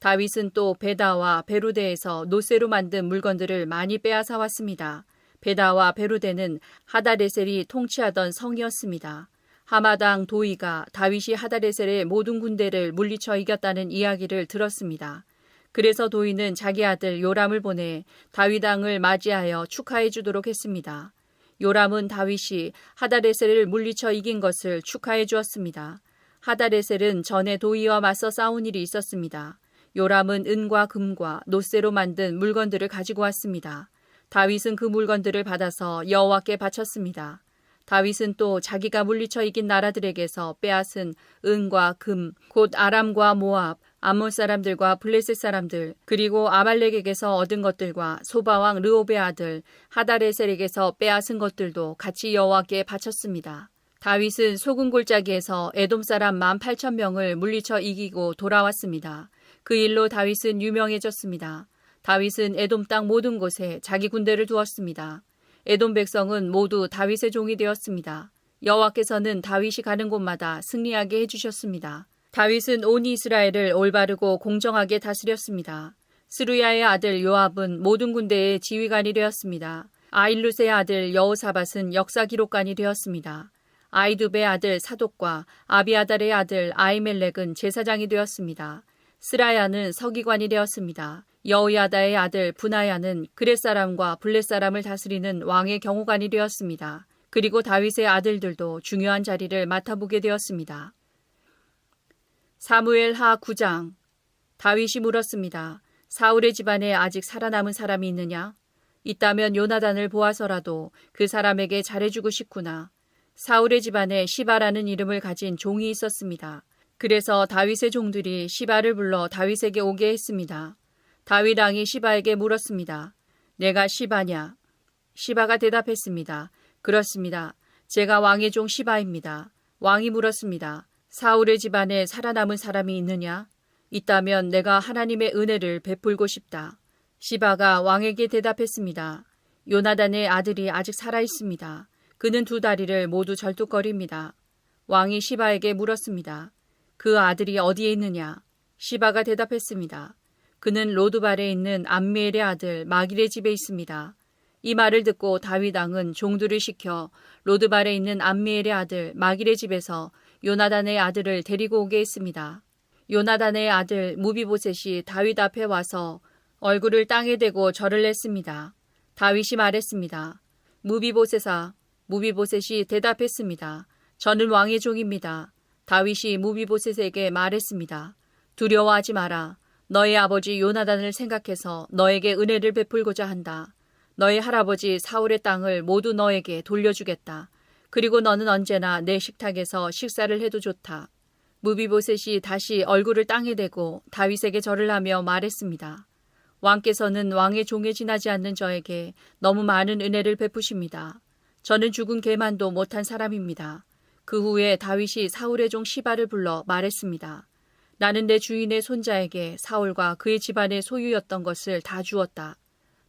다윗은 또 베다와 베로데에서 노쇠로 만든 물건들을 많이 빼앗아 왔습니다. 베다와 베로데는 하다데셀이 통치하던 성이었습니다. 하마당 도이가 다윗이 하다데셀의 모든 군대를 물리쳐 이겼다는 이야기를 들었습니다. 그래서 도이는 자기 아들 요람을 보내 다윗 왕을 맞이하여 축하해 주도록 했습니다. 요람은 다윗이 하다데셀을 물리쳐 이긴 것을 축하해 주었습니다. 하다데셀은 전에 도이와 맞서 싸운 일이 있었습니다. 요람은 은과 금과 노쇠로 만든 물건들을 가지고 왔습니다. 다윗은 그 물건들을 받아서 여호와께 바쳤습니다. 다윗은 또 자기가 물리쳐 이긴 나라들에게서 빼앗은 은과 금, 곧 아람과 모압, 암몬 사람들과 블레셋 사람들, 그리고 아말렉에게서 얻은 것들과 소바왕 르홉의 아들 하다레셀에게서 빼앗은 것들도 같이 여호와께 바쳤습니다. 다윗은 소금 골짜기에서 에돔 사람 18,000명을 물리쳐 이기고 돌아왔습니다. 그 일로 다윗은 유명해졌습니다. 다윗은 에돔 땅 모든 곳에 자기 군대를 두었습니다. 에돔 백성은 모두 다윗의 종이 되었습니다. 여호와께서는 다윗이 가는 곳마다 승리하게 해주셨습니다. 다윗은 온 이스라엘을 올바르고 공정하게 다스렸습니다. 스루야의 아들 요압은 모든 군대의 지휘관이 되었습니다. 아일룻의 아들 여호사밧은 역사 기록관이 되었습니다. 아이두베의 아들 사독과 아비아달의 아들 아히멜렉은 제사장이 되었습니다. 스라야는 서기관이 되었습니다. 여호야다의 아들 분하야는 그렛 사람과 블렛 사람을 다스리는 왕의 경호관이 되었습니다. 그리고 다윗의 아들들도 중요한 자리를 맡아보게 되었습니다. 사무엘하 9장. 다윗이 물었습니다. 사울의 집안에 아직 살아남은 사람이 있느냐? 있다면 요나단을 보아서라도 그 사람에게 잘해주고 싶구나. 사울의 집안에 시바라는 이름을 가진 종이 있었습니다. 그래서 다윗의 종들이 시바를 불러 다윗에게 오게 했습니다. 다윗 왕이 시바에게 물었습니다. 내가 시바냐? 시바가 대답했습니다. 그렇습니다. 제가 왕의 종 시바입니다. 왕이 물었습니다. 사울의 집안에 살아남은 사람이 있느냐? 있다면 내가 하나님의 은혜를 베풀고 싶다. 시바가 왕에게 대답했습니다. 요나단의 아들이 아직 살아 있습니다. 그는 두 다리를 모두 절뚝거립니다. 왕이 시바에게 물었습니다. 그 아들이 어디에 있느냐? 시바가 대답했습니다. 그는 로드발에 있는 암미엘의 아들 마길의 집에 있습니다. 이 말을 듣고 다윗 왕은 종들을 시켜 로드발에 있는 암미엘의 아들 마길의 집에서 요나단의 아들을 데리고 오게 했습니다. 요나단의 아들 무비보셋이 다윗 앞에 와서 얼굴을 땅에 대고 절을 했습니다. 다윗이 말했습니다. 무비보셋아. 무비보셋이 대답했습니다. 저는 왕의 종입니다. 다윗이 무비보셋에게 말했습니다. 두려워하지 마라. 너의 아버지 요나단을 생각해서 너에게 은혜를 베풀고자 한다. 너의 할아버지 사울의 땅을 모두 너에게 돌려주겠다. 그리고 너는 언제나 내 식탁에서 식사를 해도 좋다. 무비보셋이 다시 얼굴을 땅에 대고 다윗에게 절을 하며 말했습니다. 왕께서는 왕의 종에 지나지 않는 저에게 너무 많은 은혜를 베푸십니다. 저는 죽은 개만도 못한 사람입니다. 그 후에 다윗이 사울의 종 시바를 불러 말했습니다. 나는 내 주인의 손자에게 사울과 그의 집안의 소유였던 것을 다 주었다.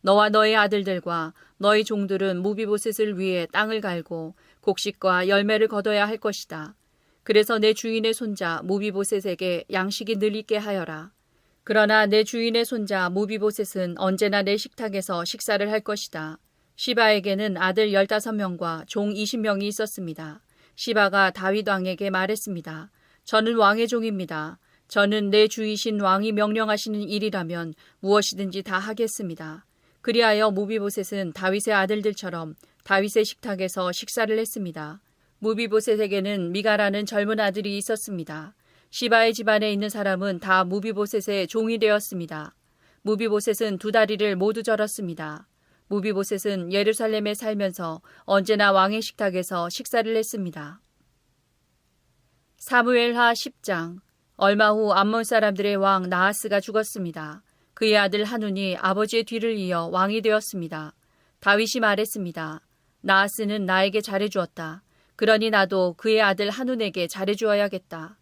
너와 너의 아들들과 너의 종들은 무비보셋을 위해 땅을 갈고 곡식과 열매를 거둬야 할 것이다. 그래서 내 주인의 손자 무비보셋에게 양식이 늘 있게 하여라. 그러나 내 주인의 손자 무비보셋은 언제나 내 식탁에서 식사를 할 것이다. 시바에게는 아들 15명과 종 20명이 있었습니다. 시바가 다윗 왕에게 말했습니다. 저는 왕의 종입니다. 저는 내 주이신 왕이 명령하시는 일이라면 무엇이든지 다 하겠습니다. 그리하여 무비보셋은 다윗의 아들들처럼 다윗의 식탁에서 식사를 했습니다. 무비보셋에게는 미가라는 젊은 아들이 있었습니다. 시바의 집안에 있는 사람은 다 무비보셋의 종이 되었습니다. 무비보셋은 두 다리를 모두 절었습니다. 무비보셋은 예루살렘에 살면서 언제나 왕의 식탁에서 식사를 했습니다. 사무엘하 10장. 얼마 후 암몬 사람들의 왕 나하스가 죽었습니다. 그의 아들 한운이 아버지의 뒤를 이어 왕이 되었습니다. 다윗이 말했습니다. 나하스는 나에게 잘해주었다. 그러니 나도 그의 아들 한운에게 잘해주어야겠다.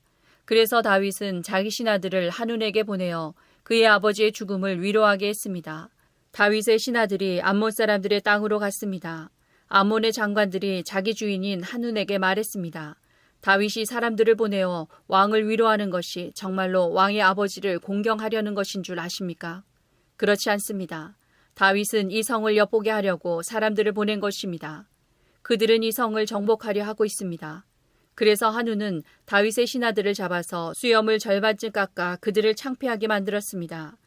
그래서 다윗은 자기 신하들을 한운에게 보내어 그의 아버지의 죽음을 위로하게 했습니다. 다윗의 신하들이 암몬 사람들의 땅으로 갔습니다. 암몬의 장관들이 자기 주인인 한운에게 말했습니다. 다윗이 사람들을 보내어 왕을 위로하는 것이 정말로 왕의 아버지를 공경하려는 것인 줄 아십니까? 그렇지 않습니다. 다윗은 이 성을 엿보게 하려고 사람들을 보낸 것입니다. 그들은 이 성을 정복하려 하고 있습니다. 그래서 한우는 다윗의 신하들을 잡아서 수염을 절반쯤 깎아 그들을 창피하게 만들었습니다.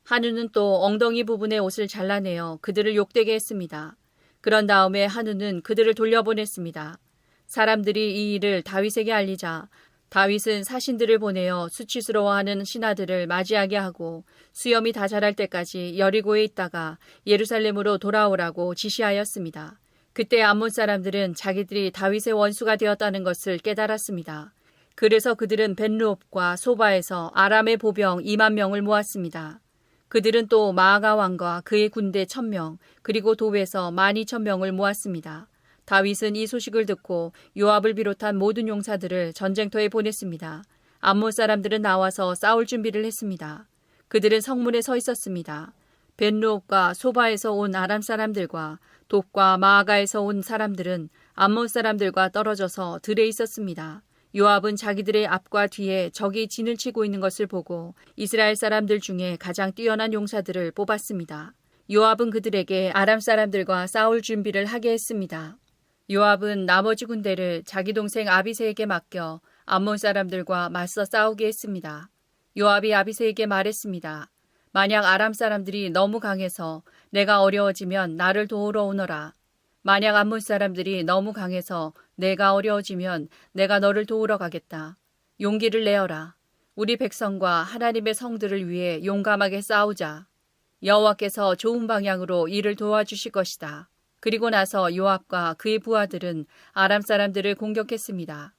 한우는 또 엉덩이 부분의 옷을 잘라내어 그들을 욕되게 했습니다. 그런 다음에 한우는 그들을 돌려보냈습니다. 사람들이 이 일을 다윗에게 알리자 다윗은 사신들을 보내어 수치스러워하는 신하들을 맞이하게 하고 수염이 다 자랄 때까지 여리고에 있다가 예루살렘으로 돌아오라고 지시하였습니다. 그때 암몬 사람들은 자기들이 다윗의 원수가 되었다는 것을 깨달았습니다. 그래서 그들은 벤르옵과 소바에서 아람의 보병 2만 명을 모았습니다. 그들은 또 마아가 왕과 그의 군대 1,000명, 그리고 도에서 12,000명을 모았습니다. 다윗은 이 소식을 듣고 요압을 비롯한 모든 용사들을 전쟁터에 보냈습니다. 암몬 사람들은 나와서 싸울 준비를 했습니다. 그들은 성문에 서 있었습니다. 벤르옵과 소바에서 온 아람 사람들과 돕과 마아가에서 온 사람들은 암몬 사람들과 떨어져서 들에 있었습니다. 요압은 자기들의 앞과 뒤에 적이 진을 치고 있는 것을 보고 이스라엘 사람들 중에 가장 뛰어난 용사들을 뽑았습니다. 요압은 그들에게 아람 사람들과 싸울 준비를 하게 했습니다. 요압은 나머지 군대를 자기 동생 아비새에게 맡겨 암몬 사람들과 맞서 싸우게 했습니다. 요압이 아비새에게 말했습니다. 만약 아람 사람들이 너무 강해서 내가 어려워지면 나를 도우러 오너라. 만약 암몬 사람들이 너무 강해서 내가 어려워지면 내가 너를 도우러 가겠다. 용기를 내어라. 우리 백성과 하나님의 성들을 위해 용감하게 싸우자. 여호와께서 좋은 방향으로 이를 도와주실 것이다. 그리고 나서 요압과 그의 부하들은 아람 사람들을 공격했습니다.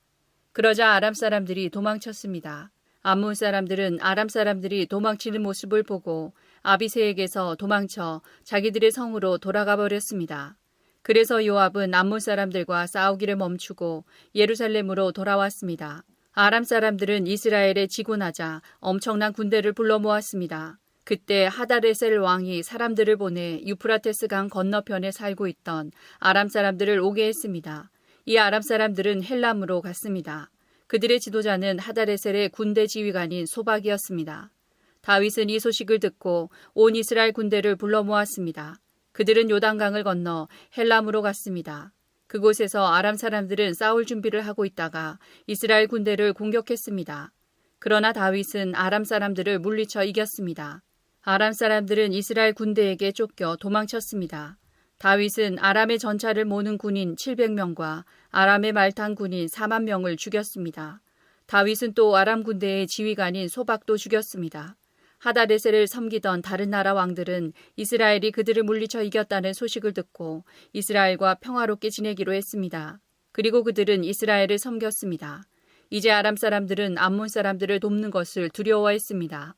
그러자 아람 사람들이 도망쳤습니다. 암몬 사람들은 아람 사람들이 도망치는 모습을 보고 아비새에게서 도망쳐 자기들의 성으로 돌아가 버렸습니다. 그래서 요압은 암몬 사람들과 싸우기를 멈추고 예루살렘으로 돌아왔습니다. 아람 사람들은 이스라엘에 지고 나자 엄청난 군대를 불러 모았습니다. 그때 하다레셀 왕이 사람들을 보내 유프라테스 강 건너편에 살고 있던 아람 사람들을 오게 했습니다. 이 아람 사람들은 헬람으로 갔습니다. 그들의 지도자는 하다레셀의 군대 지휘관인 소박이었습니다. 다윗은 이 소식을 듣고 온 이스라엘 군대를 불러 모았습니다. 그들은 요단강을 건너 헬람으로 갔습니다. 그곳에서 아람 사람들은 싸울 준비를 하고 있다가 이스라엘 군대를 공격했습니다. 그러나 다윗은 아람 사람들을 물리쳐 이겼습니다. 아람 사람들은 이스라엘 군대에게 쫓겨 도망쳤습니다. 다윗은 아람의 전차를 모는 군인 700명과 아람의 말탄 군인 4만 명을 죽였습니다. 다윗은 또 아람 군대의 지휘관인 소박도 죽였습니다. 하다레셀을 섬기던 다른 나라 왕들은 이스라엘이 그들을 물리쳐 이겼다는 소식을 듣고 이스라엘과 평화롭게 지내기로 했습니다. 그리고 그들은 이스라엘을 섬겼습니다. 이제 아람 사람들은 암몬 사람들을 돕는 것을 두려워했습니다.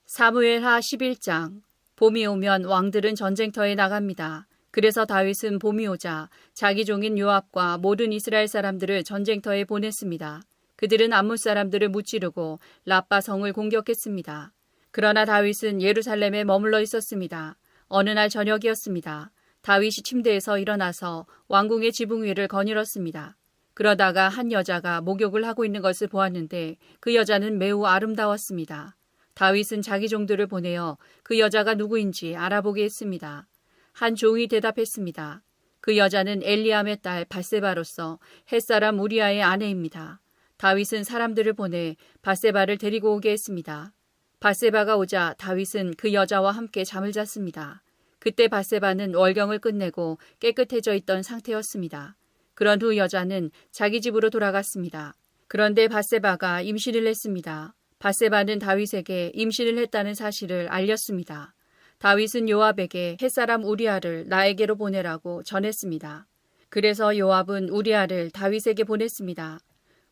사무엘하 11장. 봄이 오면 왕들은 전쟁터에 나갑니다. 그래서 다윗은 봄이 오자 자기 종인 요압과 모든 이스라엘 사람들을 전쟁터에 보냈습니다. 그들은 암몬 사람들을 무찌르고 라빠 성을 공격했습니다. 그러나 다윗은 예루살렘에 머물러 있었습니다. 어느 날 저녁이었습니다. 다윗이 침대에서 일어나서 왕궁의 지붕 위를 거닐었습니다. 그러다가 한 여자가 목욕을 하고 있는 것을 보았는데 그 여자는 매우 아름다웠습니다. 다윗은 자기 종들을 보내어 그 여자가 누구인지 알아보게 했습니다. 한 종이 대답했습니다. 그 여자는 엘리암의 딸 밧세바로서 햇사람 우리아의 아내입니다. 다윗은 사람들을 보내 밧세바를 데리고 오게 했습니다. 밧세바가 오자 다윗은 그 여자와 함께 잠을 잤습니다. 그때 밧세바는 월경을 끝내고 깨끗해져 있던 상태였습니다. 그런 후 여자는 자기 집으로 돌아갔습니다. 그런데 밧세바가 임신을 했습니다. 밧세바는 다윗에게 임신을 했다는 사실을 알렸습니다. 다윗은 요압에게 햇사람 우리아를 나에게로 보내라고 전했습니다. 그래서 요압은 우리아를 다윗에게 보냈습니다.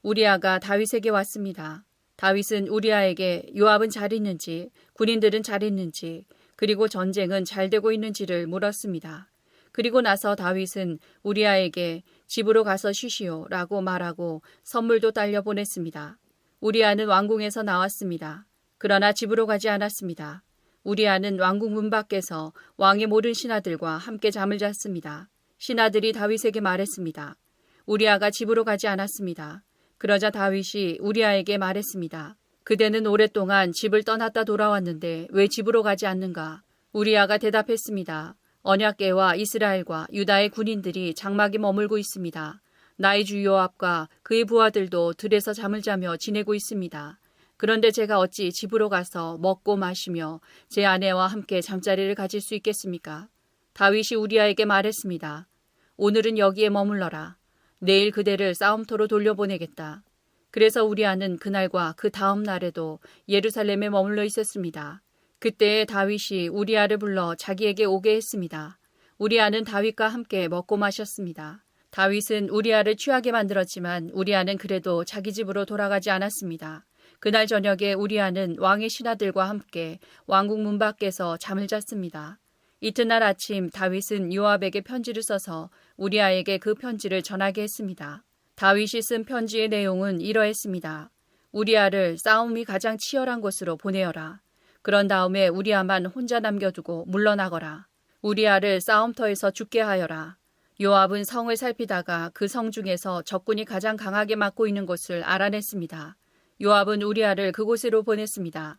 우리아가 다윗에게 왔습니다. 다윗은 우리아에게 요압은 잘 있는지, 군인들은 잘 있는지, 그리고 전쟁은 잘 되고 있는지를 물었습니다. 그리고 나서 다윗은 우리아에게 집으로 가서 쉬시오 라고 말하고 선물도 딸려 보냈습니다. 우리아는 왕궁에서 나왔습니다. 그러나 집으로 가지 않았습니다. 우리아는 왕궁 문 밖에서 왕의 모든 신하들과 함께 잠을 잤습니다. 신하들이 다윗에게 말했습니다. 우리아가 집으로 가지 않았습니다. 그러자 다윗이 우리아에게 말했습니다. 그대는 오랫동안 집을 떠났다 돌아왔는데 왜 집으로 가지 않는가? 우리아가 대답했습니다. 언약궤와 이스라엘과 유다의 군인들이 장막에 머물고 있습니다. 나의 주 요압과 그의 부하들도 들에서 잠을 자며 지내고 있습니다. 그런데 제가 어찌 집으로 가서 먹고 마시며 제 아내와 함께 잠자리를 가질 수 있겠습니까? 다윗이 우리아에게 말했습니다. 오늘은 여기에 머물러라. 내일 그대를 싸움터로 돌려보내겠다. 그래서 우리아는 그날과 그 다음 날에도 예루살렘에 머물러 있었습니다. 그때 다윗이 우리아를 불러 자기에게 오게 했습니다. 우리아는 다윗과 함께 먹고 마셨습니다. 다윗은 우리아를 취하게 만들었지만 우리아는 그래도 자기 집으로 돌아가지 않았습니다. 그날 저녁에 우리아는 왕의 신하들과 함께 왕궁 문 밖에서 잠을 잤습니다. 이튿날 아침 다윗은 요압에게 편지를 써서 우리아에게 그 편지를 전하게 했습니다. 다윗이 쓴 편지의 내용은 이러했습니다. 우리아를 싸움이 가장 치열한 곳으로 보내어라. 그런 다음에 우리아만 혼자 남겨두고 물러나거라. 우리아를 싸움터에서 죽게 하여라. 요압은 성을 살피다가 그 성 중에서 적군이 가장 강하게 막고 있는 곳을 알아냈습니다. 요압은 우리아를 그곳으로 보냈습니다.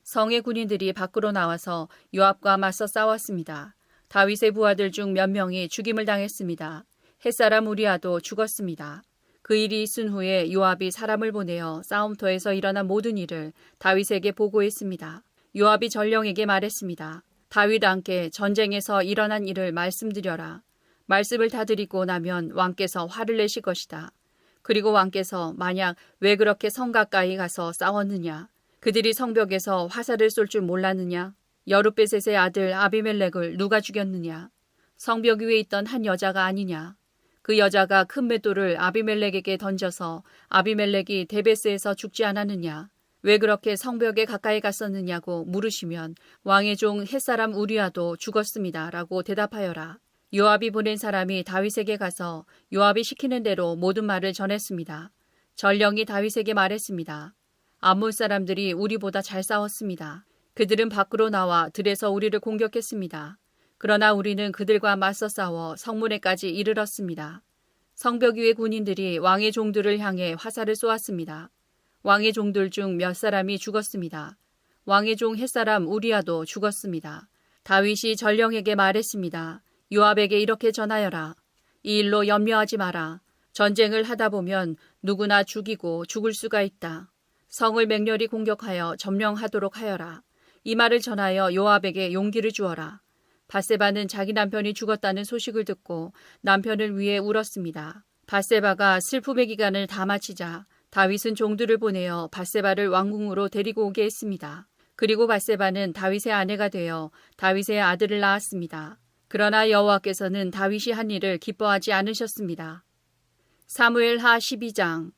성의 군인들이 밖으로 나와서 요압과 맞서 싸웠습니다. 다윗의 부하들 중 몇 명이 죽임을 당했습니다. 햇사람 우리아도 죽었습니다. 그 일이 있은 후에 요압이 사람을 보내어 싸움터에서 일어난 모든 일을 다윗에게 보고했습니다. 요압이 전령에게 말했습니다. 다윗 왕께 전쟁에서 일어난 일을 말씀드려라. 말씀을 다 드리고 나면 왕께서 화를 내실 것이다. 그리고 왕께서 만약 왜 그렇게 성 가까이 가서 싸웠느냐? 그들이 성벽에서 화살을 쏠 줄 몰랐느냐? 여룻베셋의 아들 아비멜렉을 누가 죽였느냐? 성벽 위에 있던 한 여자가 아니냐? 그 여자가 큰 맷돌을 아비멜렉에게 던져서 아비멜렉이 데베스에서 죽지 않았느냐? 왜 그렇게 성벽에 가까이 갔었느냐고 물으시면 왕의 종 햇사람 우리아도 죽었습니다. 라고 대답하여라. 요압이 보낸 사람이 다윗에게 가서 요압이 시키는 대로 모든 말을 전했습니다. 전령이 다윗에게 말했습니다. 암몬 사람들이 우리보다 잘 싸웠습니다. 그들은 밖으로 나와 들에서 우리를 공격했습니다. 그러나 우리는 그들과 맞서 싸워 성문에까지 이르렀습니다. 성벽 위의 군인들이 왕의 종들을 향해 화살을 쏘았습니다. 왕의 종들 중 몇 사람이 죽었습니다. 왕의 종 햇사람 우리아도 죽었습니다. 다윗이 전령에게 말했습니다. 요압에게 이렇게 전하여라. 이 일로 염려하지 마라. 전쟁을 하다 보면 누구나 죽이고 죽을 수가 있다. 성을 맹렬히 공격하여 점령하도록 하여라. 이 말을 전하여 요압에게 용기를 주어라. 밧세바는 자기 남편이 죽었다는 소식을 듣고 남편을 위해 울었습니다. 밧세바가 슬픔의 기간을 다 마치자 다윗은 종들을 보내어 밧세바를 왕궁으로 데리고 오게 했습니다. 그리고 밧세바는 다윗의 아내가 되어 다윗의 아들을 낳았습니다. 그러나 여호와께서는 다윗이 한 일을 기뻐하지 않으셨습니다. 사무엘하 12장.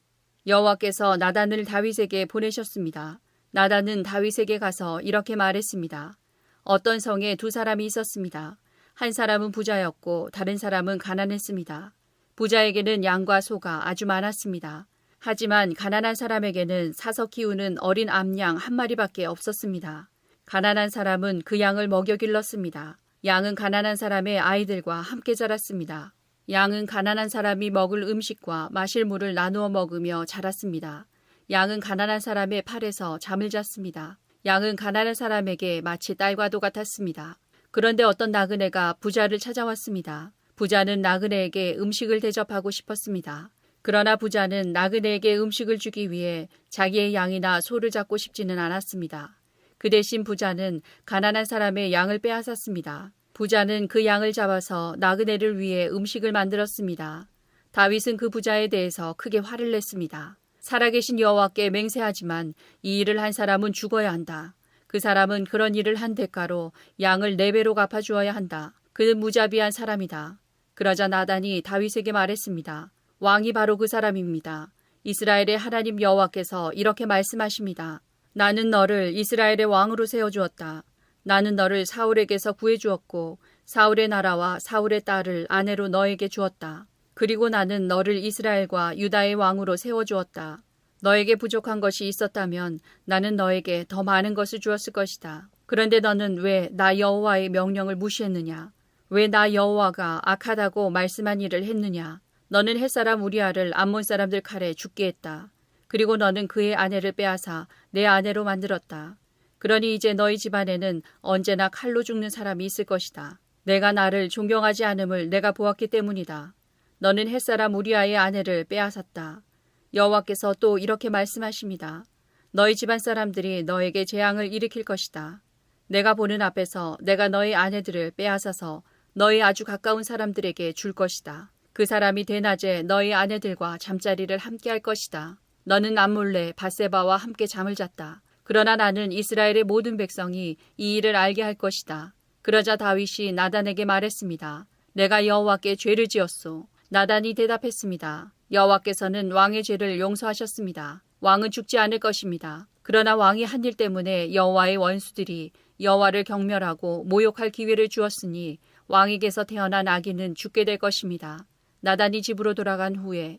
여호와께서 나단을 다윗에게 보내셨습니다. 나단은 다윗에게 가서 이렇게 말했습니다. 어떤 성에 두 사람이 있었습니다. 한 사람은 부자였고 다른 사람은 가난했습니다. 부자에게는 양과 소가 아주 많았습니다. 하지만 가난한 사람에게는 사서 키우는 어린 암양 한 마리밖에 없었습니다. 가난한 사람은 그 양을 먹여 길렀습니다. 양은 가난한 사람의 아이들과 함께 자랐습니다. 양은 가난한 사람이 먹을 음식과 마실 물을 나누어 먹으며 자랐습니다. 양은 가난한 사람의 팔에서 잠을 잤습니다. 양은 가난한 사람에게 마치 딸과도 같았습니다. 그런데 어떤 나그네가 부자를 찾아왔습니다. 부자는 나그네에게 음식을 대접하고 싶었습니다. 그러나 부자는 나그네에게 음식을 주기 위해 자기의 양이나 소를 잡고 싶지는 않았습니다. 그 대신 부자는 가난한 사람의 양을 빼앗았습니다. 부자는 그 양을 잡아서 나그네를 위해 음식을 만들었습니다. 다윗은 그 부자에 대해서 크게 화를 냈습니다. 살아계신 여호와께 맹세하지만 이 일을 한 사람은 죽어야 한다. 그 사람은 그런 일을 한 대가로 양을 4배로 갚아주어야 한다. 그는 무자비한 사람이다. 그러자 나단이 다윗에게 말했습니다. 왕이 바로 그 사람입니다. 이스라엘의 하나님 여호와께서 이렇게 말씀하십니다. 나는 너를 이스라엘의 왕으로 세워주었다. 나는 너를 사울에게서 구해주었고 사울의 나라와 사울의 딸을 아내로 너에게 주었다. 그리고 나는 너를 이스라엘과 유다의 왕으로 세워주었다. 너에게 부족한 것이 있었다면 나는 너에게 더 많은 것을 주었을 것이다. 그런데 너는 왜 나 여호와의 명령을 무시했느냐? 왜 나 여호와가 악하다고 말씀한 일을 했느냐? 너는 햇사람 우리아를 암몬 사람들 칼에 죽게 했다. 그리고 너는 그의 아내를 빼앗아 내 아내로 만들었다. 그러니 이제 너희 집안에는 언제나 칼로 죽는 사람이 있을 것이다. 내가 나를 존경하지 않음을 내가 보았기 때문이다. 너는 햇사람 우리아의 아내를 빼앗았다. 여호와께서 또 이렇게 말씀하십니다. 너희 집안 사람들이 너에게 재앙을 일으킬 것이다. 내가 보는 앞에서 내가 너희 아내들을 빼앗아서 너희 아주 가까운 사람들에게 줄 것이다. 그 사람이 대낮에 너희 아내들과 잠자리를 함께 할 것이다. 너는 남몰래 밧세바와 함께 잠을 잤다. 그러나 나는 이스라엘의 모든 백성이 이 일을 알게 할 것이다. 그러자 다윗이 나단에게 말했습니다. 내가 여호와께 죄를 지었소. 나단이 대답했습니다. 여호와께서는 왕의 죄를 용서하셨습니다. 왕은 죽지 않을 것입니다. 그러나 왕이 한 일 때문에 여호와의 원수들이 여호와를 경멸하고 모욕할 기회를 주었으니 왕에게서 태어난 아기는 죽게 될 것입니다. 나단이 집으로 돌아간 후에